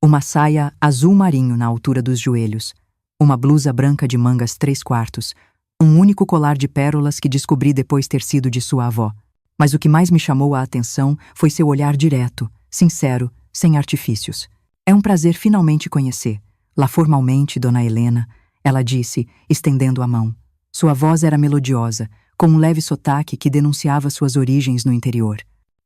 Uma saia azul marinho na altura dos joelhos, uma blusa branca de mangas 3/4, um único colar de pérolas que descobri depois ter sido de sua avó. Mas o que mais me chamou a atenção foi seu olhar direto, sincero, sem artifícios. É um prazer finalmente conhecer. Lá formalmente, Dona Helena, ela disse, estendendo a mão. Sua voz era melodiosa, com um leve sotaque que denunciava suas origens no interior.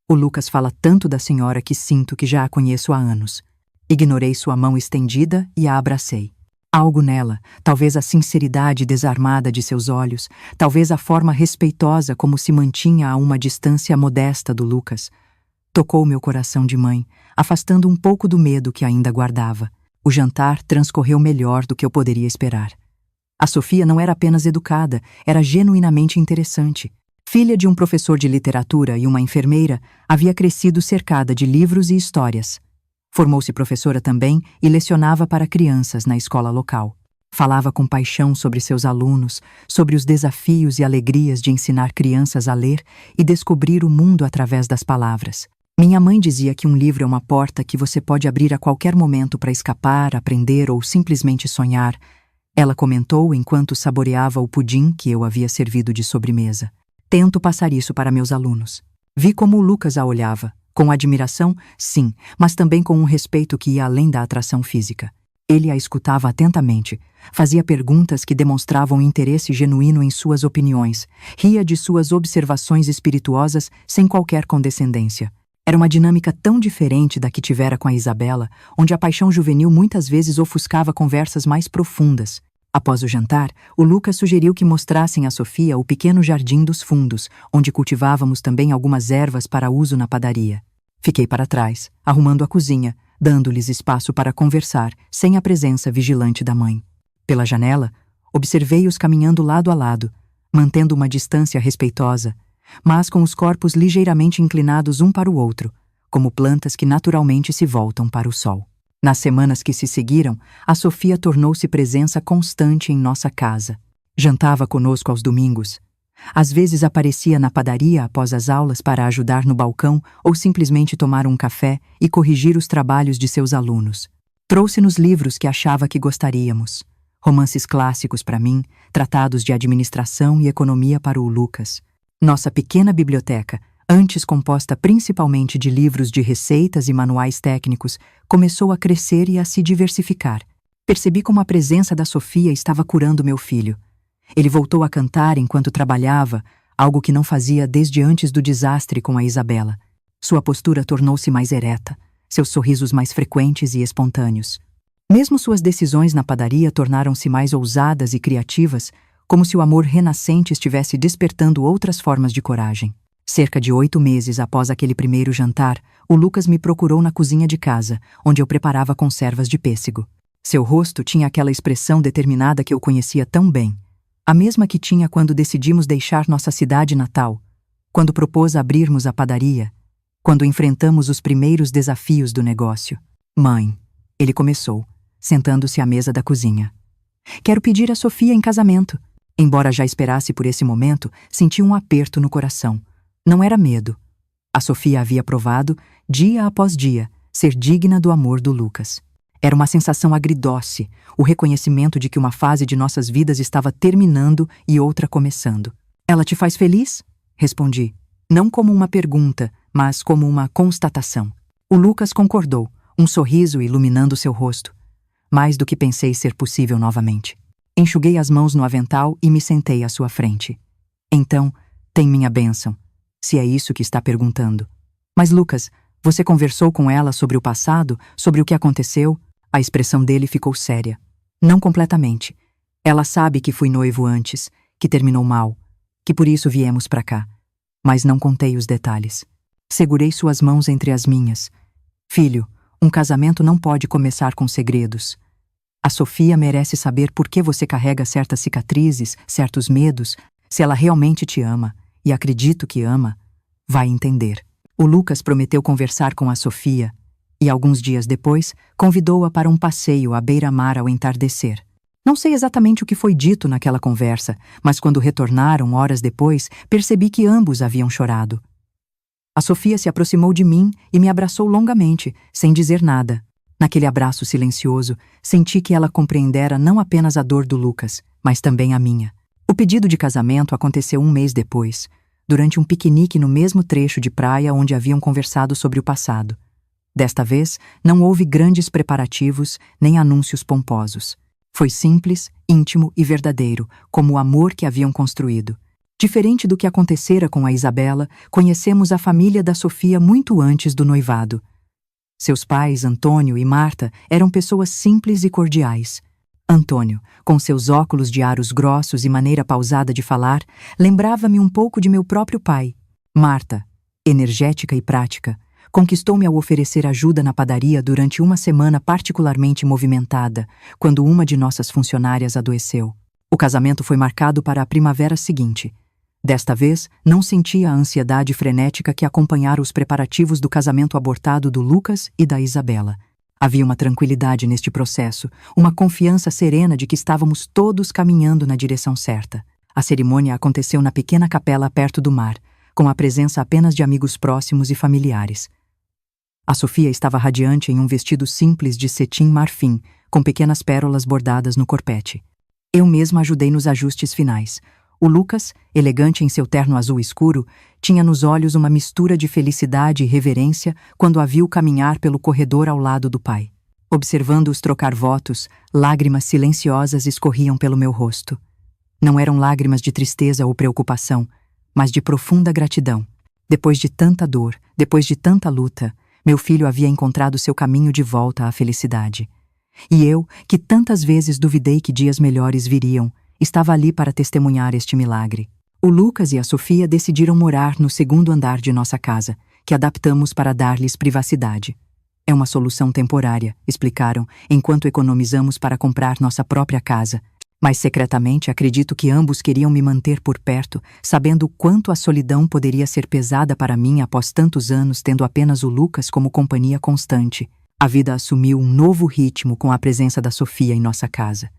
O Lucas fala tanto da senhora que sinto que já a conheço há anos. Ignorei sua mão estendida e a abracei. Algo nela, talvez a sinceridade desarmada de seus olhos, talvez a forma respeitosa como se mantinha a uma distância modesta do Lucas, tocou meu coração de mãe, afastando um pouco do medo que ainda guardava. O jantar transcorreu melhor do que eu poderia esperar. A Sofia não era apenas educada, era genuinamente interessante. Filha de um professor de literatura e uma enfermeira, havia crescido cercada de livros e histórias. Formou-se professora também e lecionava para crianças na escola local. Falava com paixão sobre seus alunos, sobre os desafios e alegrias de ensinar crianças a ler e descobrir o mundo através das palavras. Minha mãe dizia que um livro é uma porta que você pode abrir a qualquer momento para escapar, aprender ou simplesmente sonhar. Ela comentou enquanto saboreava o pudim que eu havia servido de sobremesa. Tento passar isso para meus alunos. Vi como o Lucas a olhava. Com admiração, sim, mas também com um respeito que ia além da atração física. Ele a escutava atentamente, fazia perguntas que demonstravam interesse genuíno em suas opiniões, ria de suas observações espirituosas sem qualquer condescendência. Era uma dinâmica tão diferente da que tivera com a Isabela, onde a paixão juvenil muitas vezes ofuscava conversas mais profundas. Após o jantar, o Lucas sugeriu que mostrassem a Sofia o pequeno jardim dos fundos, onde cultivávamos também algumas ervas para uso na padaria. Fiquei para trás, arrumando a cozinha, dando-lhes espaço para conversar, sem a presença vigilante da mãe. Pela janela, observei-os caminhando lado a lado, mantendo uma distância respeitosa, mas com os corpos ligeiramente inclinados um para o outro, como plantas que naturalmente se voltam para o sol. Nas semanas que se seguiram, a Sofia tornou-se presença constante em nossa casa. Jantava conosco aos domingos. Às vezes aparecia na padaria após as aulas para ajudar no balcão ou simplesmente tomar um café e corrigir os trabalhos de seus alunos. Trouxe-nos livros que achava que gostaríamos. Romances clássicos para mim, tratados de administração e economia para o Lucas. Nossa pequena biblioteca, antes composta principalmente de livros de receitas e manuais técnicos, começou a crescer e a se diversificar. Percebi como a presença da Sofia estava curando meu filho. Ele voltou a cantar enquanto trabalhava, algo que não fazia desde antes do desastre com a Isabela. Sua postura tornou-se mais ereta, seus sorrisos mais frequentes e espontâneos. Mesmo suas decisões na padaria tornaram-se mais ousadas e criativas, como se o amor renascente estivesse despertando outras formas de coragem. Cerca de 8 meses após aquele primeiro jantar, o Lucas me procurou na cozinha de casa, onde eu preparava conservas de pêssego. Seu rosto tinha aquela expressão determinada que eu conhecia tão bem. A mesma que tinha quando decidimos deixar nossa cidade natal, quando propôs abrirmos a padaria, quando enfrentamos os primeiros desafios do negócio. Mãe, ele começou, sentando-se à mesa da cozinha. Quero pedir a Sofia em casamento. Embora já esperasse por esse momento, senti um aperto no coração. Não era medo. A Sofia havia provado, dia após dia, ser digna do amor do Lucas. Era uma sensação agridoce, o reconhecimento de que uma fase de nossas vidas estava terminando e outra começando. Ela te faz feliz? Respondi, não como uma pergunta, mas como uma constatação. O Lucas concordou, um sorriso iluminando seu rosto. Mais do que pensei ser possível novamente. Enxuguei as mãos no avental e me sentei à sua frente. Então, tem minha bênção, se é isso que está perguntando. Mas Lucas, você conversou com ela sobre o passado, sobre o que aconteceu? A expressão dele ficou séria. Não completamente. Ela sabe que fui noivo antes, que terminou mal, que por isso viemos para cá. Mas não contei os detalhes. Segurei suas mãos entre as minhas. Filho, um casamento não pode começar com segredos. A Sofia merece saber por que você carrega certas cicatrizes, certos medos. Se ela realmente te ama, e acredito que ama, vai entender. O Lucas prometeu conversar com a Sofia, e alguns dias depois, convidou-a para um passeio à beira-mar ao entardecer. Não sei exatamente o que foi dito naquela conversa, mas quando retornaram horas depois, percebi que ambos haviam chorado. A Sofia se aproximou de mim e me abraçou longamente, sem dizer nada. Naquele abraço silencioso, senti que ela compreendera não apenas a dor do Lucas, mas também a minha. O pedido de casamento aconteceu um mês depois, durante um piquenique no mesmo trecho de praia onde haviam conversado sobre o passado. Desta vez, não houve grandes preparativos nem anúncios pomposos. Foi simples, íntimo e verdadeiro, como o amor que haviam construído. Diferente do que acontecera com a Isabela, conhecemos a família da Sofia muito antes do noivado. Seus pais, Antônio e Marta, eram pessoas simples e cordiais. Antônio, com seus óculos de aros grossos e maneira pausada de falar, lembrava-me um pouco de meu próprio pai. Marta, energética e prática, conquistou-me ao oferecer ajuda na padaria durante uma semana particularmente movimentada, quando uma de nossas funcionárias adoeceu. O casamento foi marcado para a primavera seguinte. Desta vez, não sentia a ansiedade frenética que acompanhara os preparativos do casamento abortado do Lucas e da Isabela. Havia uma tranquilidade neste processo, uma confiança serena de que estávamos todos caminhando na direção certa. A cerimônia aconteceu na pequena capela perto do mar, com a presença apenas de amigos próximos e familiares. A Sofia estava radiante em um vestido simples de cetim marfim, com pequenas pérolas bordadas no corpete. Eu mesma ajudei nos ajustes finais. O Lucas, elegante em seu terno azul escuro, tinha nos olhos uma mistura de felicidade e reverência quando a viu caminhar pelo corredor ao lado do pai. Observando-os trocar votos, lágrimas silenciosas escorriam pelo meu rosto. Não eram lágrimas de tristeza ou preocupação, mas de profunda gratidão. Depois de tanta dor, depois de tanta luta, meu filho havia encontrado seu caminho de volta à felicidade. E eu, que tantas vezes duvidei que dias melhores viriam, estava ali para testemunhar este milagre. O Lucas e a Sofia decidiram morar no segundo andar de nossa casa, que adaptamos para dar-lhes privacidade. É uma solução temporária, explicaram, enquanto economizamos para comprar nossa própria casa. Mas secretamente acredito que ambos queriam me manter por perto, sabendo o quanto a solidão poderia ser pesada para mim após tantos anos tendo apenas o Lucas como companhia constante. A vida assumiu um novo ritmo com a presença da Sofia em nossa casa.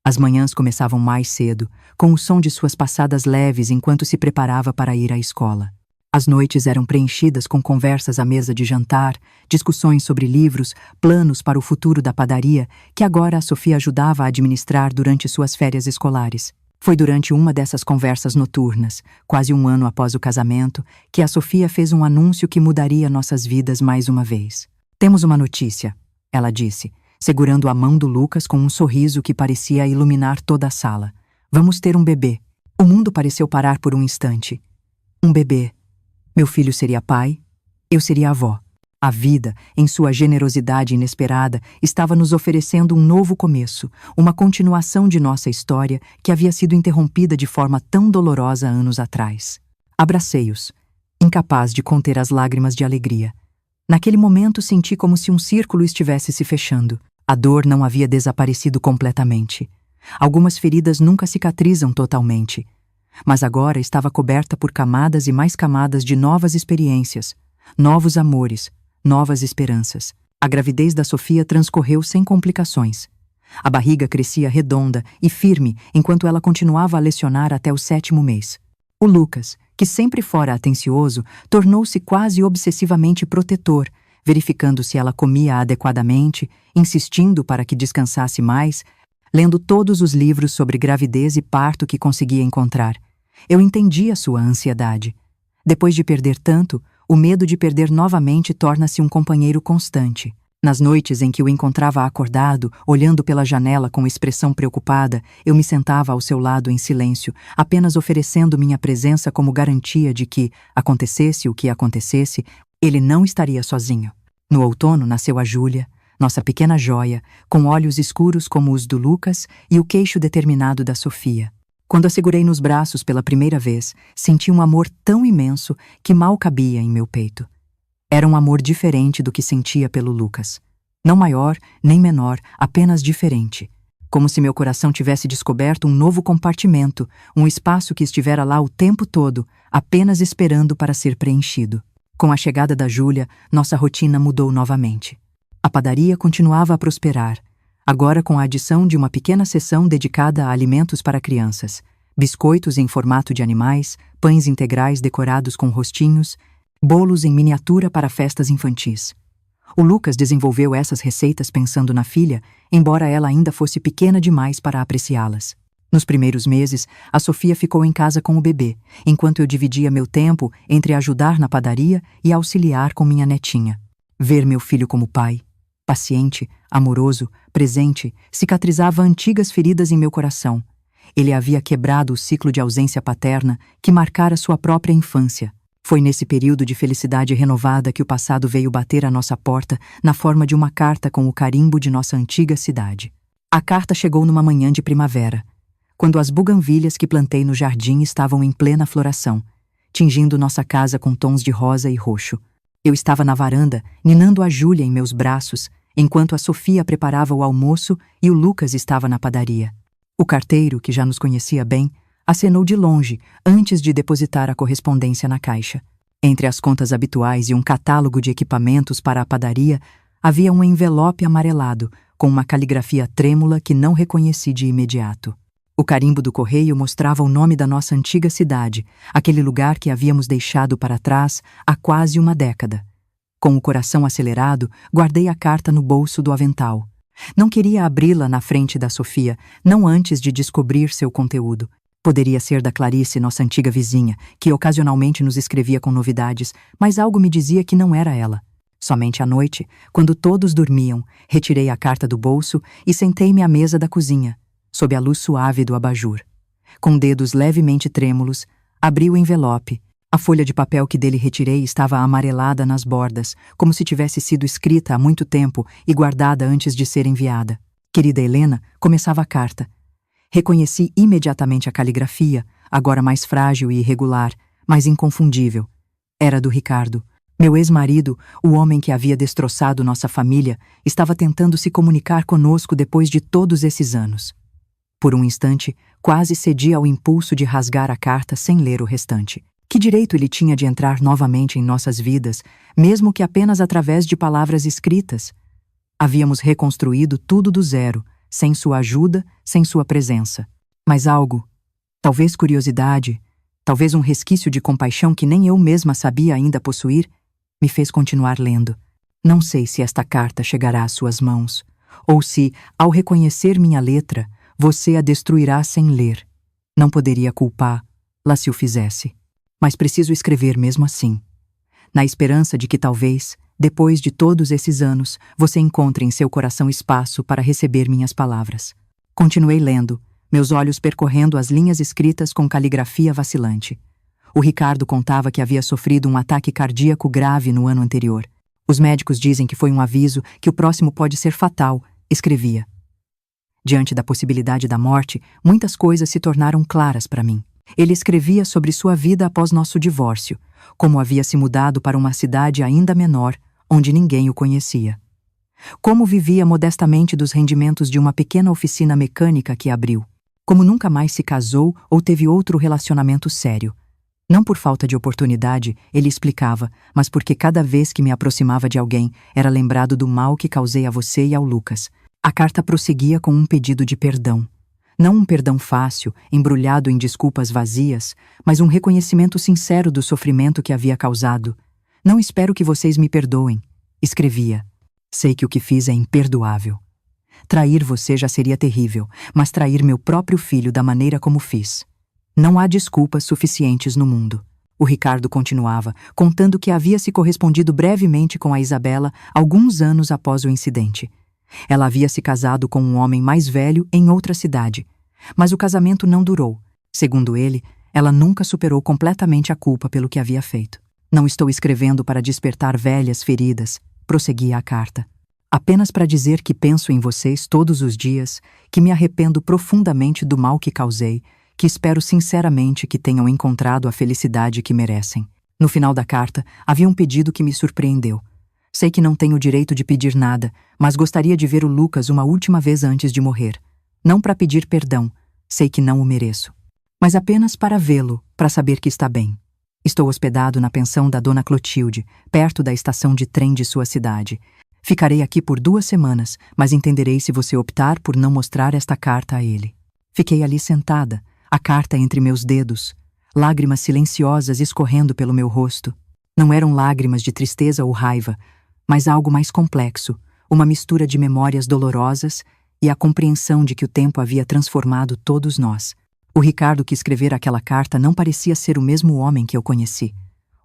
As manhãs começavam mais cedo, com o som de suas passadas leves enquanto se preparava para ir à escola. As noites eram preenchidas com conversas à mesa de jantar, discussões sobre livros, planos para o futuro da padaria, que agora a Sofia ajudava a administrar durante suas férias escolares. Foi durante uma dessas conversas noturnas, quase um ano após o casamento, que a Sofia fez um anúncio que mudaria nossas vidas mais uma vez. "Temos uma notícia", ela disse, segurando a mão do Lucas com um sorriso que parecia iluminar toda a sala. "Vamos ter um bebê." O mundo pareceu parar por um instante. Um bebê. Meu filho seria pai, eu seria avó. A vida, em sua generosidade inesperada, estava nos oferecendo um novo começo, uma continuação de nossa história que havia sido interrompida de forma tão dolorosa anos atrás. Abracei-os, incapaz de conter as lágrimas de alegria. Naquele momento senti como se um círculo estivesse se fechando. A dor não havia desaparecido completamente. Algumas feridas nunca cicatrizam totalmente, mas agora estava coberta por camadas e mais camadas de novas experiências, novos amores, novas esperanças. A gravidez da Sofia transcorreu sem complicações. A barriga crescia redonda e firme enquanto ela continuava a lecionar até o 7º mês. O Lucas, que sempre fora atencioso, tornou-se quase obsessivamente protetor, verificando se ela comia adequadamente, insistindo para que descansasse mais, lendo todos os livros sobre gravidez e parto que conseguia encontrar. Eu entendia sua ansiedade. Depois de perder tanto, o medo de perder novamente torna-se um companheiro constante. Nas noites em que o encontrava acordado, olhando pela janela com expressão preocupada, eu me sentava ao seu lado em silêncio, apenas oferecendo minha presença como garantia de que, acontecesse o que acontecesse, ele não estaria sozinho. No outono nasceu a Júlia, nossa pequena joia, com olhos escuros como os do Lucas e o queixo determinado da Sofia. Quando a segurei nos braços pela primeira vez, senti um amor tão imenso que mal cabia em meu peito. Era um amor diferente do que sentia pelo Lucas. Não maior, nem menor, apenas diferente. Como se meu coração tivesse descoberto um novo compartimento, um espaço que estivera lá o tempo todo, apenas esperando para ser preenchido. Com a chegada da Júlia, nossa rotina mudou novamente. A padaria continuava a prosperar, agora com a adição de uma pequena seção dedicada a alimentos para crianças, biscoitos em formato de animais, pães integrais decorados com rostinhos, bolos em miniatura para festas infantis. O Lucas desenvolveu essas receitas pensando na filha, embora ela ainda fosse pequena demais para apreciá-las. Nos primeiros meses, a Sofia ficou em casa com o bebê, enquanto eu dividia meu tempo entre ajudar na padaria e auxiliar com minha netinha. Ver meu filho como pai, paciente, amoroso, presente, cicatrizava antigas feridas em meu coração. Ele havia quebrado o ciclo de ausência paterna que marcara sua própria infância. Foi nesse período de felicidade renovada que o passado veio bater à nossa porta na forma de uma carta com o carimbo de nossa antiga cidade. A carta chegou numa manhã de primavera, quando as buganvílias que plantei no jardim estavam em plena floração, tingindo nossa casa com tons de rosa e roxo. Eu estava na varanda, ninando a Júlia em meus braços, enquanto a Sofia preparava o almoço e o Lucas estava na padaria. O carteiro, que já nos conhecia bem, acenou de longe antes de depositar a correspondência na caixa. Entre as contas habituais e um catálogo de equipamentos para a padaria, havia um envelope amarelado, com uma caligrafia trêmula que não reconheci de imediato. O carimbo do correio mostrava o nome da nossa antiga cidade, aquele lugar que havíamos deixado para trás há quase uma década. Com o coração acelerado, guardei a carta no bolso do avental. Não queria abri-la na frente da Sofia, não antes de descobrir seu conteúdo. Poderia ser da Clarice, nossa antiga vizinha, que ocasionalmente nos escrevia com novidades, mas algo me dizia que não era ela. Somente à noite, quando todos dormiam, retirei a carta do bolso e sentei-me à mesa da cozinha, sob a luz suave do abajur. Com dedos levemente trêmulos, abri o envelope. A folha de papel que dele retirei estava amarelada nas bordas, como se tivesse sido escrita há muito tempo e guardada antes de ser enviada. Querida Helena, começava a carta. Reconheci imediatamente a caligrafia, agora mais frágil e irregular, mas inconfundível. Era do Ricardo. Meu ex-marido, o homem que havia destroçado nossa família, estava tentando se comunicar conosco depois de todos esses anos. Por um instante, quase cedi ao impulso de rasgar a carta sem ler o restante. Que direito ele tinha de entrar novamente em nossas vidas, mesmo que apenas através de palavras escritas? Havíamos reconstruído tudo do zero, sem sua ajuda, sem sua presença. Mas algo, talvez curiosidade, talvez um resquício de compaixão que nem eu mesma sabia ainda possuir, me fez continuar lendo. Não sei se esta carta chegará às suas mãos, ou se, ao reconhecer minha letra, você a destruirá sem ler. Não poderia culpá-la se o fizesse. Mas preciso escrever mesmo assim, na esperança de que talvez, depois de todos esses anos, você encontre em seu coração espaço para receber minhas palavras. Continuei lendo, meus olhos percorrendo as linhas escritas com caligrafia vacilante. O Ricardo contava que havia sofrido um ataque cardíaco grave no ano anterior. Os médicos dizem que foi um aviso que o próximo pode ser fatal, escrevia. Diante da possibilidade da morte, muitas coisas se tornaram claras para mim. Ele escrevia sobre sua vida após nosso divórcio, como havia se mudado para uma cidade ainda menor, onde ninguém o conhecia. Como vivia modestamente dos rendimentos de uma pequena oficina mecânica que abriu. Como nunca mais se casou ou teve outro relacionamento sério. Não por falta de oportunidade, ele explicava, mas porque cada vez que me aproximava de alguém, era lembrado do mal que causei a você e ao Lucas. A carta prosseguia com um pedido de perdão. Não um perdão fácil, embrulhado em desculpas vazias, mas um reconhecimento sincero do sofrimento que havia causado. Não espero que vocês me perdoem, escrevia. Sei que o que fiz é imperdoável. Trair você já seria terrível, mas trair meu próprio filho da maneira como fiz. Não há desculpas suficientes no mundo. O Ricardo continuava, contando que havia se correspondido brevemente com a Isabela alguns anos após o incidente. Ela havia se casado com um homem mais velho em outra cidade, mas o casamento não durou. Segundo ele, ela nunca superou completamente a culpa pelo que havia feito. Não estou escrevendo para despertar velhas feridas, prosseguia a carta. Apenas para dizer que penso em vocês todos os dias, que me arrependo profundamente do mal que causei, que espero sinceramente que tenham encontrado a felicidade que merecem. No final da carta, havia um pedido que me surpreendeu. Sei que não tenho o direito de pedir nada, mas gostaria de ver o Lucas uma última vez antes de morrer. Não para pedir perdão, sei que não o mereço. Mas apenas para vê-lo, para saber que está bem. Estou hospedado na pensão da Dona Clotilde, perto da estação de trem de sua cidade. Ficarei aqui por 2 semanas, mas entenderei se você optar por não mostrar esta carta a ele. Fiquei ali sentada, a carta entre meus dedos, lágrimas silenciosas escorrendo pelo meu rosto. Não eram lágrimas de tristeza ou raiva, mas algo mais complexo, uma mistura de memórias dolorosas e a compreensão de que o tempo havia transformado todos nós. O Ricardo que escrevera aquela carta não parecia ser o mesmo homem que eu conheci.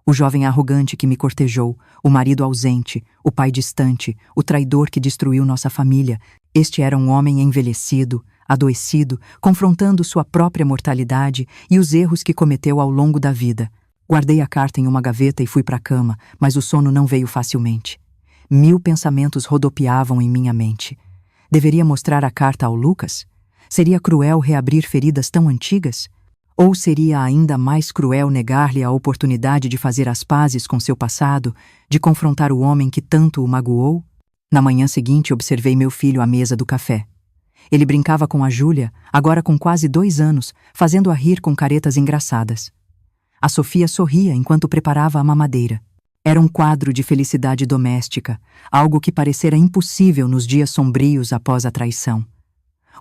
O jovem arrogante que me cortejou, o marido ausente, o pai distante, o traidor que destruiu nossa família, este era um homem envelhecido, adoecido, confrontando sua própria mortalidade e os erros que cometeu ao longo da vida. Guardei a carta em uma gaveta e fui para a cama, mas o sono não veio facilmente. 1000 pensamentos rodopiavam em minha mente. Deveria mostrar a carta ao Lucas? Seria cruel reabrir feridas tão antigas? Ou seria ainda mais cruel negar-lhe a oportunidade de fazer as pazes com seu passado, de confrontar o homem que tanto o magoou? Na manhã seguinte observei meu filho à mesa do café. Ele brincava com a Júlia, agora com quase 2 anos, fazendo-a rir com caretas engraçadas. A Sofia sorria enquanto preparava a mamadeira. Era um quadro de felicidade doméstica, algo que parecera impossível nos dias sombrios após a traição.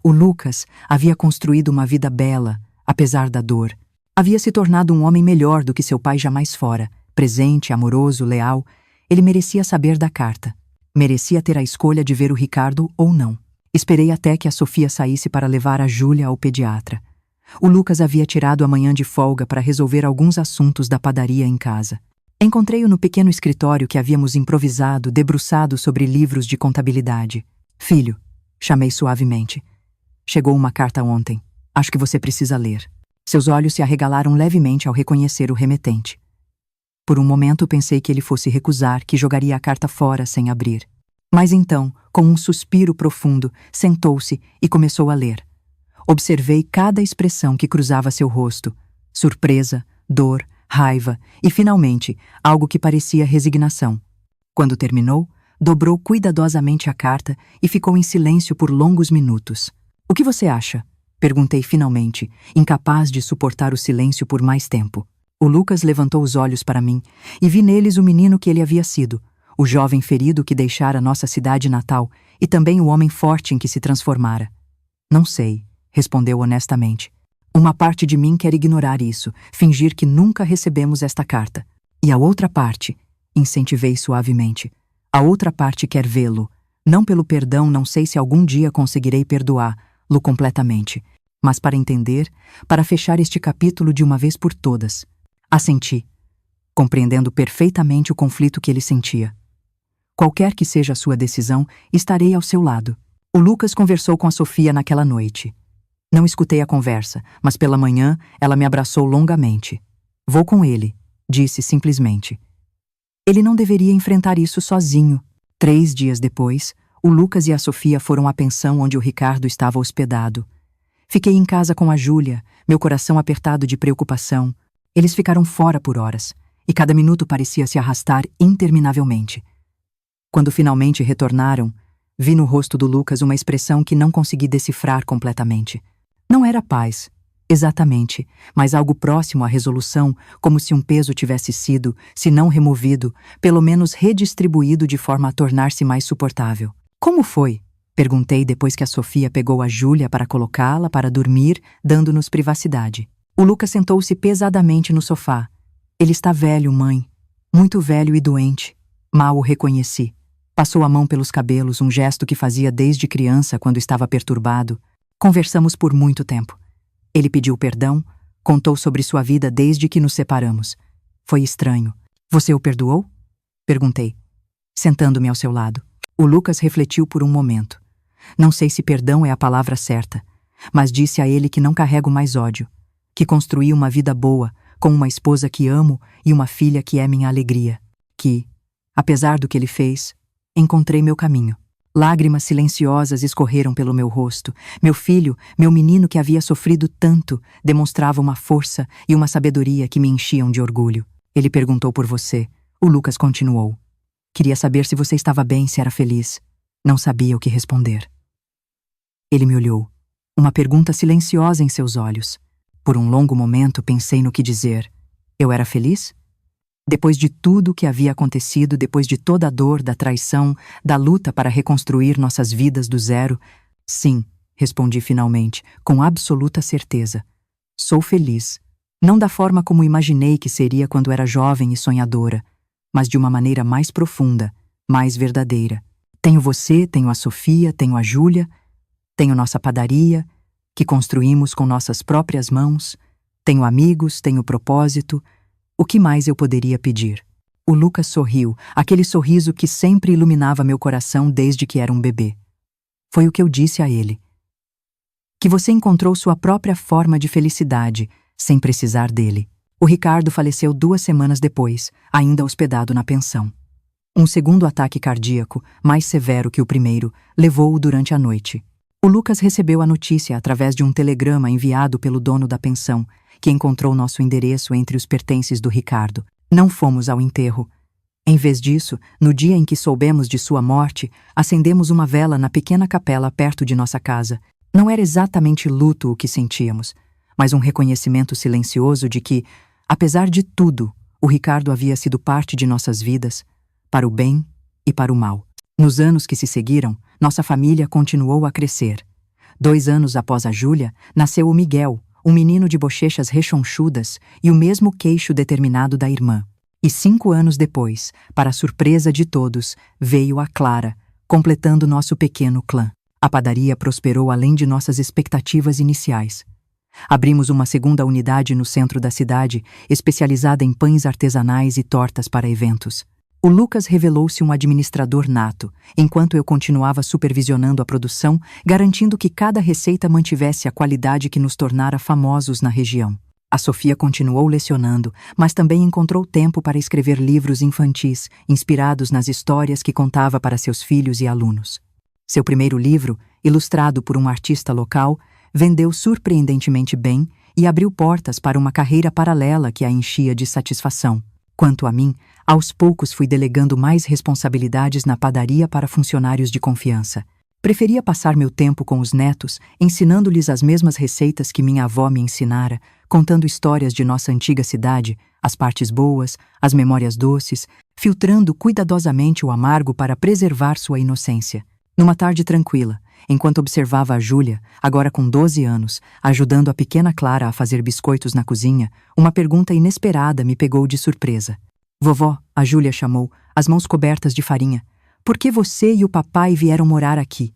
O Lucas havia construído uma vida bela, apesar da dor. Havia se tornado um homem melhor do que seu pai jamais fora, presente, amoroso, leal. Ele merecia saber da carta. Merecia ter a escolha de ver o Ricardo ou não. Esperei até que a Sofia saísse para levar a Júlia ao pediatra. O Lucas havia tirado a manhã de folga para resolver alguns assuntos da padaria em casa. Encontrei-o no pequeno escritório que havíamos improvisado, debruçado sobre livros de contabilidade. Filho, chamei suavemente. Chegou uma carta ontem. Acho que você precisa ler. Seus olhos se arregalaram levemente ao reconhecer o remetente. Por um momento pensei que ele fosse recusar, que jogaria a carta fora sem abrir. Mas então, com um suspiro profundo, sentou-se e começou a ler. Observei cada expressão que cruzava seu rosto. Surpresa, dor, raiva e, finalmente, algo que parecia resignação. Quando terminou, dobrou cuidadosamente a carta e ficou em silêncio por longos minutos. O que você acha? Perguntei finalmente, incapaz de suportar o silêncio por mais tempo. O Lucas levantou os olhos para mim e vi neles o menino que ele havia sido, o jovem ferido que deixara nossa cidade natal e também o homem forte em que se transformara. Não sei, respondeu honestamente. Uma parte de mim quer ignorar isso, fingir que nunca recebemos esta carta. E a outra parte, incentivei suavemente, a outra parte quer vê-lo. Não pelo perdão, não sei se algum dia conseguirei perdoá-lo completamente, mas para entender, para fechar este capítulo de uma vez por todas. Assenti, compreendendo perfeitamente o conflito que ele sentia. Qualquer que seja a sua decisão, estarei ao seu lado. O Lucas conversou com a Sofia naquela noite. Não escutei a conversa, mas pela manhã ela me abraçou longamente. Vou com ele, disse simplesmente. Ele não deveria enfrentar isso sozinho. 3 dias depois, o Lucas e a Sofia foram à pensão onde o Ricardo estava hospedado. Fiquei em casa com a Júlia, meu coração apertado de preocupação. Eles ficaram fora por horas, e cada minuto parecia se arrastar interminavelmente. Quando finalmente retornaram, vi no rosto do Lucas uma expressão que não consegui decifrar completamente. Não era paz, exatamente, mas algo próximo à resolução, como se um peso tivesse sido, se não removido, pelo menos redistribuído de forma a tornar-se mais suportável. Como foi? Perguntei depois que a Sofia pegou a Júlia para colocá-la para dormir, dando-nos privacidade. O Lucas sentou-se pesadamente no sofá. Ele está velho, mãe. Muito velho e doente. Mal o reconheci. Passou a mão pelos cabelos, um gesto que fazia desde criança quando estava perturbado. Conversamos por muito tempo. Ele pediu perdão, contou sobre sua vida desde que nos separamos. Foi estranho. Você o perdoou? Perguntei, sentando-me ao seu lado. O Lucas refletiu por um momento. Não sei se perdão é a palavra certa, mas disse a ele que não carrego mais ódio, que construí uma vida boa, com uma esposa que amo e uma filha que é minha alegria, que, apesar do que ele fez, encontrei meu caminho. Lágrimas silenciosas escorreram pelo meu rosto. Meu filho, meu menino que havia sofrido tanto, demonstrava uma força e uma sabedoria que me enchiam de orgulho. Ele perguntou por você. O Lucas continuou. Queria saber se você estava bem, se era feliz. Não sabia o que responder. Ele me olhou. Uma pergunta silenciosa em seus olhos. Por um longo momento pensei no que dizer. Eu era feliz? Depois de tudo o que havia acontecido, depois de toda a dor, da traição, da luta para reconstruir nossas vidas do zero, sim, respondi finalmente, com absoluta certeza. Sou feliz. Não da forma como imaginei que seria quando era jovem e sonhadora, mas de uma maneira mais profunda, mais verdadeira. Tenho você, tenho a Sofia, tenho a Júlia, tenho nossa padaria, que construímos com nossas próprias mãos, tenho amigos, tenho propósito. O que mais eu poderia pedir? O Lucas sorriu, aquele sorriso que sempre iluminava meu coração desde que era um bebê. Foi o que eu disse a ele. Que você encontrou sua própria forma de felicidade, sem precisar dele. O Ricardo faleceu 2 semanas depois, ainda hospedado na pensão. Um segundo ataque cardíaco, mais severo que o primeiro, levou-o durante a noite. O Lucas recebeu a notícia através de um telegrama enviado pelo dono da pensão, que encontrou nosso endereço entre os pertences do Ricardo. Não fomos ao enterro. Em vez disso, no dia em que soubemos de sua morte, acendemos uma vela na pequena capela perto de nossa casa. Não era exatamente luto o que sentíamos, mas um reconhecimento silencioso de que, apesar de tudo, o Ricardo havia sido parte de nossas vidas, para o bem e para o mal. Nos anos que se seguiram, nossa família continuou a crescer. 2 anos após a Júlia, nasceu o Miguel, um menino de bochechas rechonchudas e o mesmo queixo determinado da irmã. E 5 anos depois, para a surpresa de todos, veio a Clara, completando nosso pequeno clã. A padaria prosperou além de nossas expectativas iniciais. Abrimos uma segunda unidade no centro da cidade, especializada em pães artesanais e tortas para eventos. O Lucas revelou-se um administrador nato, enquanto eu continuava supervisionando a produção, garantindo que cada receita mantivesse a qualidade que nos tornara famosos na região. A Sofia continuou lecionando, mas também encontrou tempo para escrever livros infantis, inspirados nas histórias que contava para seus filhos e alunos. Seu primeiro livro, ilustrado por um artista local, vendeu surpreendentemente bem e abriu portas para uma carreira paralela que a enchia de satisfação. Quanto a mim, aos poucos fui delegando mais responsabilidades na padaria para funcionários de confiança. Preferia passar meu tempo com os netos, ensinando-lhes as mesmas receitas que minha avó me ensinara, contando histórias de nossa antiga cidade, as partes boas, as memórias doces, filtrando cuidadosamente o amargo para preservar sua inocência. Numa tarde tranquila, enquanto observava a Júlia, agora com 12 anos, ajudando a pequena Clara a fazer biscoitos na cozinha, uma pergunta inesperada me pegou de surpresa. Vovó, a Júlia chamou, as mãos cobertas de farinha. Por que você e o papai vieram morar aqui?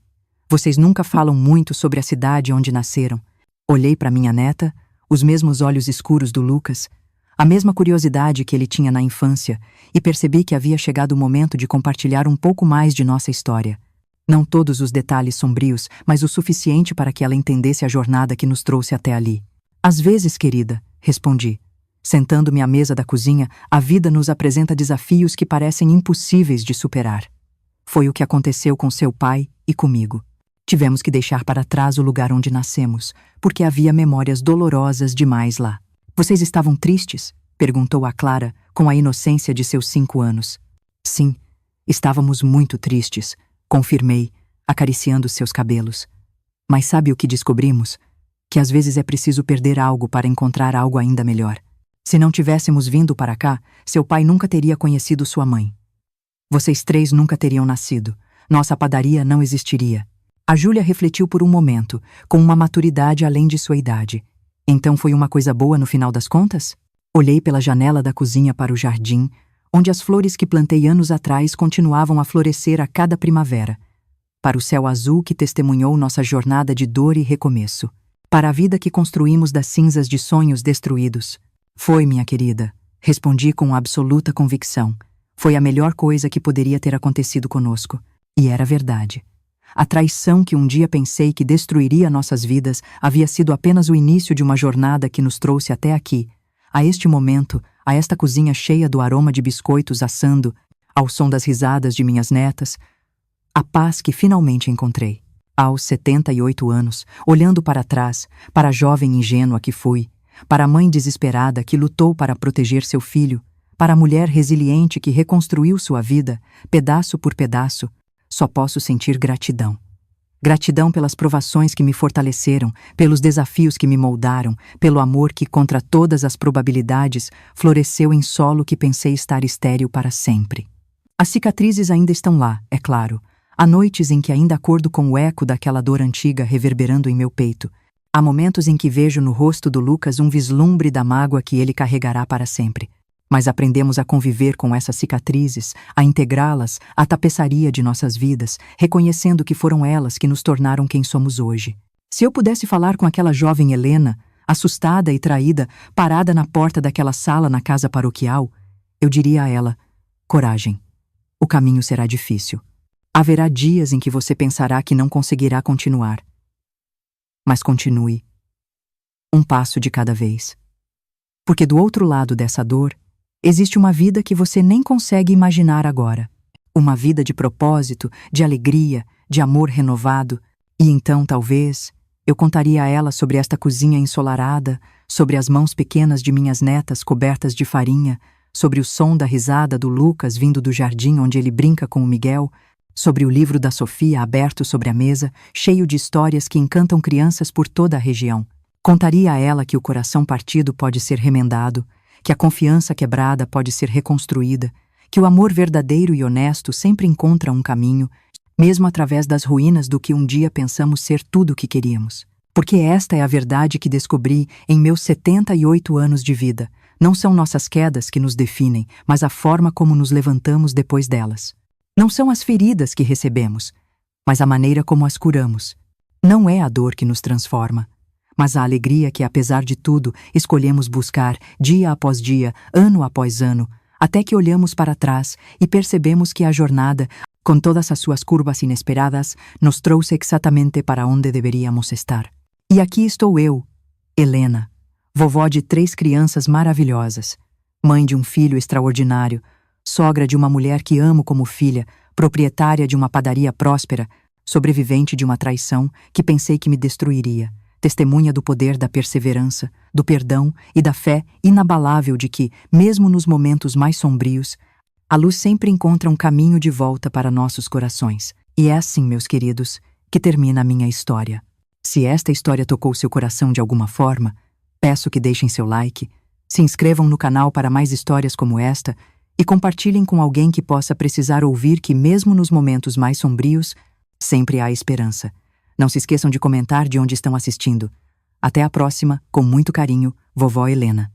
Vocês nunca falam muito sobre a cidade onde nasceram. Olhei para minha neta, os mesmos olhos escuros do Lucas, a mesma curiosidade que ele tinha na infância, e percebi que havia chegado o momento de compartilhar um pouco mais de nossa história. Não todos os detalhes sombrios, mas o suficiente para que ela entendesse a jornada que nos trouxe até ali. Às vezes, querida, respondi. Sentando-me à mesa da cozinha, a vida nos apresenta desafios que parecem impossíveis de superar. Foi o que aconteceu com seu pai e comigo. Tivemos que deixar para trás o lugar onde nascemos, porque havia memórias dolorosas demais lá. Vocês estavam tristes? Perguntou a Clara, com a inocência de seus 5 anos. Sim, estávamos muito tristes, confirmei, acariciando seus cabelos. Mas sabe o que descobrimos? Que às vezes é preciso perder algo para encontrar algo ainda melhor. Se não tivéssemos vindo para cá, seu pai nunca teria conhecido sua mãe. Vocês 3 nunca teriam nascido. Nossa padaria não existiria. A Júlia refletiu por um momento, com uma maturidade além de sua idade. Então foi uma coisa boa no final das contas? Olhei pela janela da cozinha para o jardim, onde as flores que plantei anos atrás continuavam a florescer a cada primavera. Para o céu azul que testemunhou nossa jornada de dor e recomeço. Para a vida que construímos das cinzas de sonhos destruídos. Foi, minha querida, respondi com absoluta convicção. Foi a melhor coisa que poderia ter acontecido conosco. E era verdade. A traição que um dia pensei que destruiria nossas vidas havia sido apenas o início de uma jornada que nos trouxe até aqui, a este momento, a esta cozinha cheia do aroma de biscoitos assando, ao som das risadas de minhas netas, a paz que finalmente encontrei. Aos 78 anos, olhando para trás, para a jovem ingênua que fui, para a mãe desesperada que lutou para proteger seu filho, para a mulher resiliente que reconstruiu sua vida, pedaço por pedaço, só posso sentir gratidão. Gratidão pelas provações que me fortaleceram, pelos desafios que me moldaram, pelo amor que, contra todas as probabilidades, floresceu em solo que pensei estar estéril para sempre. As cicatrizes ainda estão lá, é claro. Há noites em que ainda acordo com o eco daquela dor antiga reverberando em meu peito. Há momentos em que vejo no rosto do Lucas um vislumbre da mágoa que ele carregará para sempre. Mas aprendemos a conviver com essas cicatrizes, a integrá-las à tapeçaria de nossas vidas, reconhecendo que foram elas que nos tornaram quem somos hoje. Se eu pudesse falar com aquela jovem Helena, assustada e traída, parada na porta daquela sala na casa paroquial, eu diria a ela: coragem, o caminho será difícil. Haverá dias em que você pensará que não conseguirá continuar. Mas continue, um passo de cada vez. Porque do outro lado dessa dor, existe uma vida que você nem consegue imaginar agora. Uma vida de propósito, de alegria, de amor renovado. E então, talvez, eu contaria a ela sobre esta cozinha ensolarada, sobre as mãos pequenas de minhas netas cobertas de farinha, sobre o som da risada do Lucas vindo do jardim onde ele brinca com o Miguel, sobre o livro da Sofia aberto sobre a mesa, cheio de histórias que encantam crianças por toda a região. Contaria a ela que o coração partido pode ser remendado, que a confiança quebrada pode ser reconstruída, que o amor verdadeiro e honesto sempre encontra um caminho, mesmo através das ruínas do que um dia pensamos ser tudo o que queríamos. Porque esta é a verdade que descobri em meus 78 anos de vida. Não são nossas quedas que nos definem, mas a forma como nos levantamos depois delas. Não são as feridas que recebemos, mas a maneira como as curamos. Não é a dor que nos transforma, mas a alegria que, apesar de tudo, escolhemos buscar dia após dia, ano após ano, até que olhamos para trás e percebemos que a jornada, com todas as suas curvas inesperadas, nos trouxe exatamente para onde deveríamos estar. E aqui estou eu, Helena, vovó de 3 crianças maravilhosas, mãe de um filho extraordinário, sogra de uma mulher que amo como filha, proprietária de uma padaria próspera, sobrevivente de uma traição que pensei que me destruiria, testemunha do poder da perseverança, do perdão e da fé inabalável de que, mesmo nos momentos mais sombrios, a luz sempre encontra um caminho de volta para nossos corações. E é assim, meus queridos, que termina a minha história. Se esta história tocou seu coração de alguma forma, peço que deixem seu like, se inscrevam no canal para mais histórias como esta e compartilhem com alguém que possa precisar ouvir que, mesmo nos momentos mais sombrios, sempre há esperança. Não se esqueçam de comentar de onde estão assistindo. Até a próxima, com muito carinho, Vovó Helena.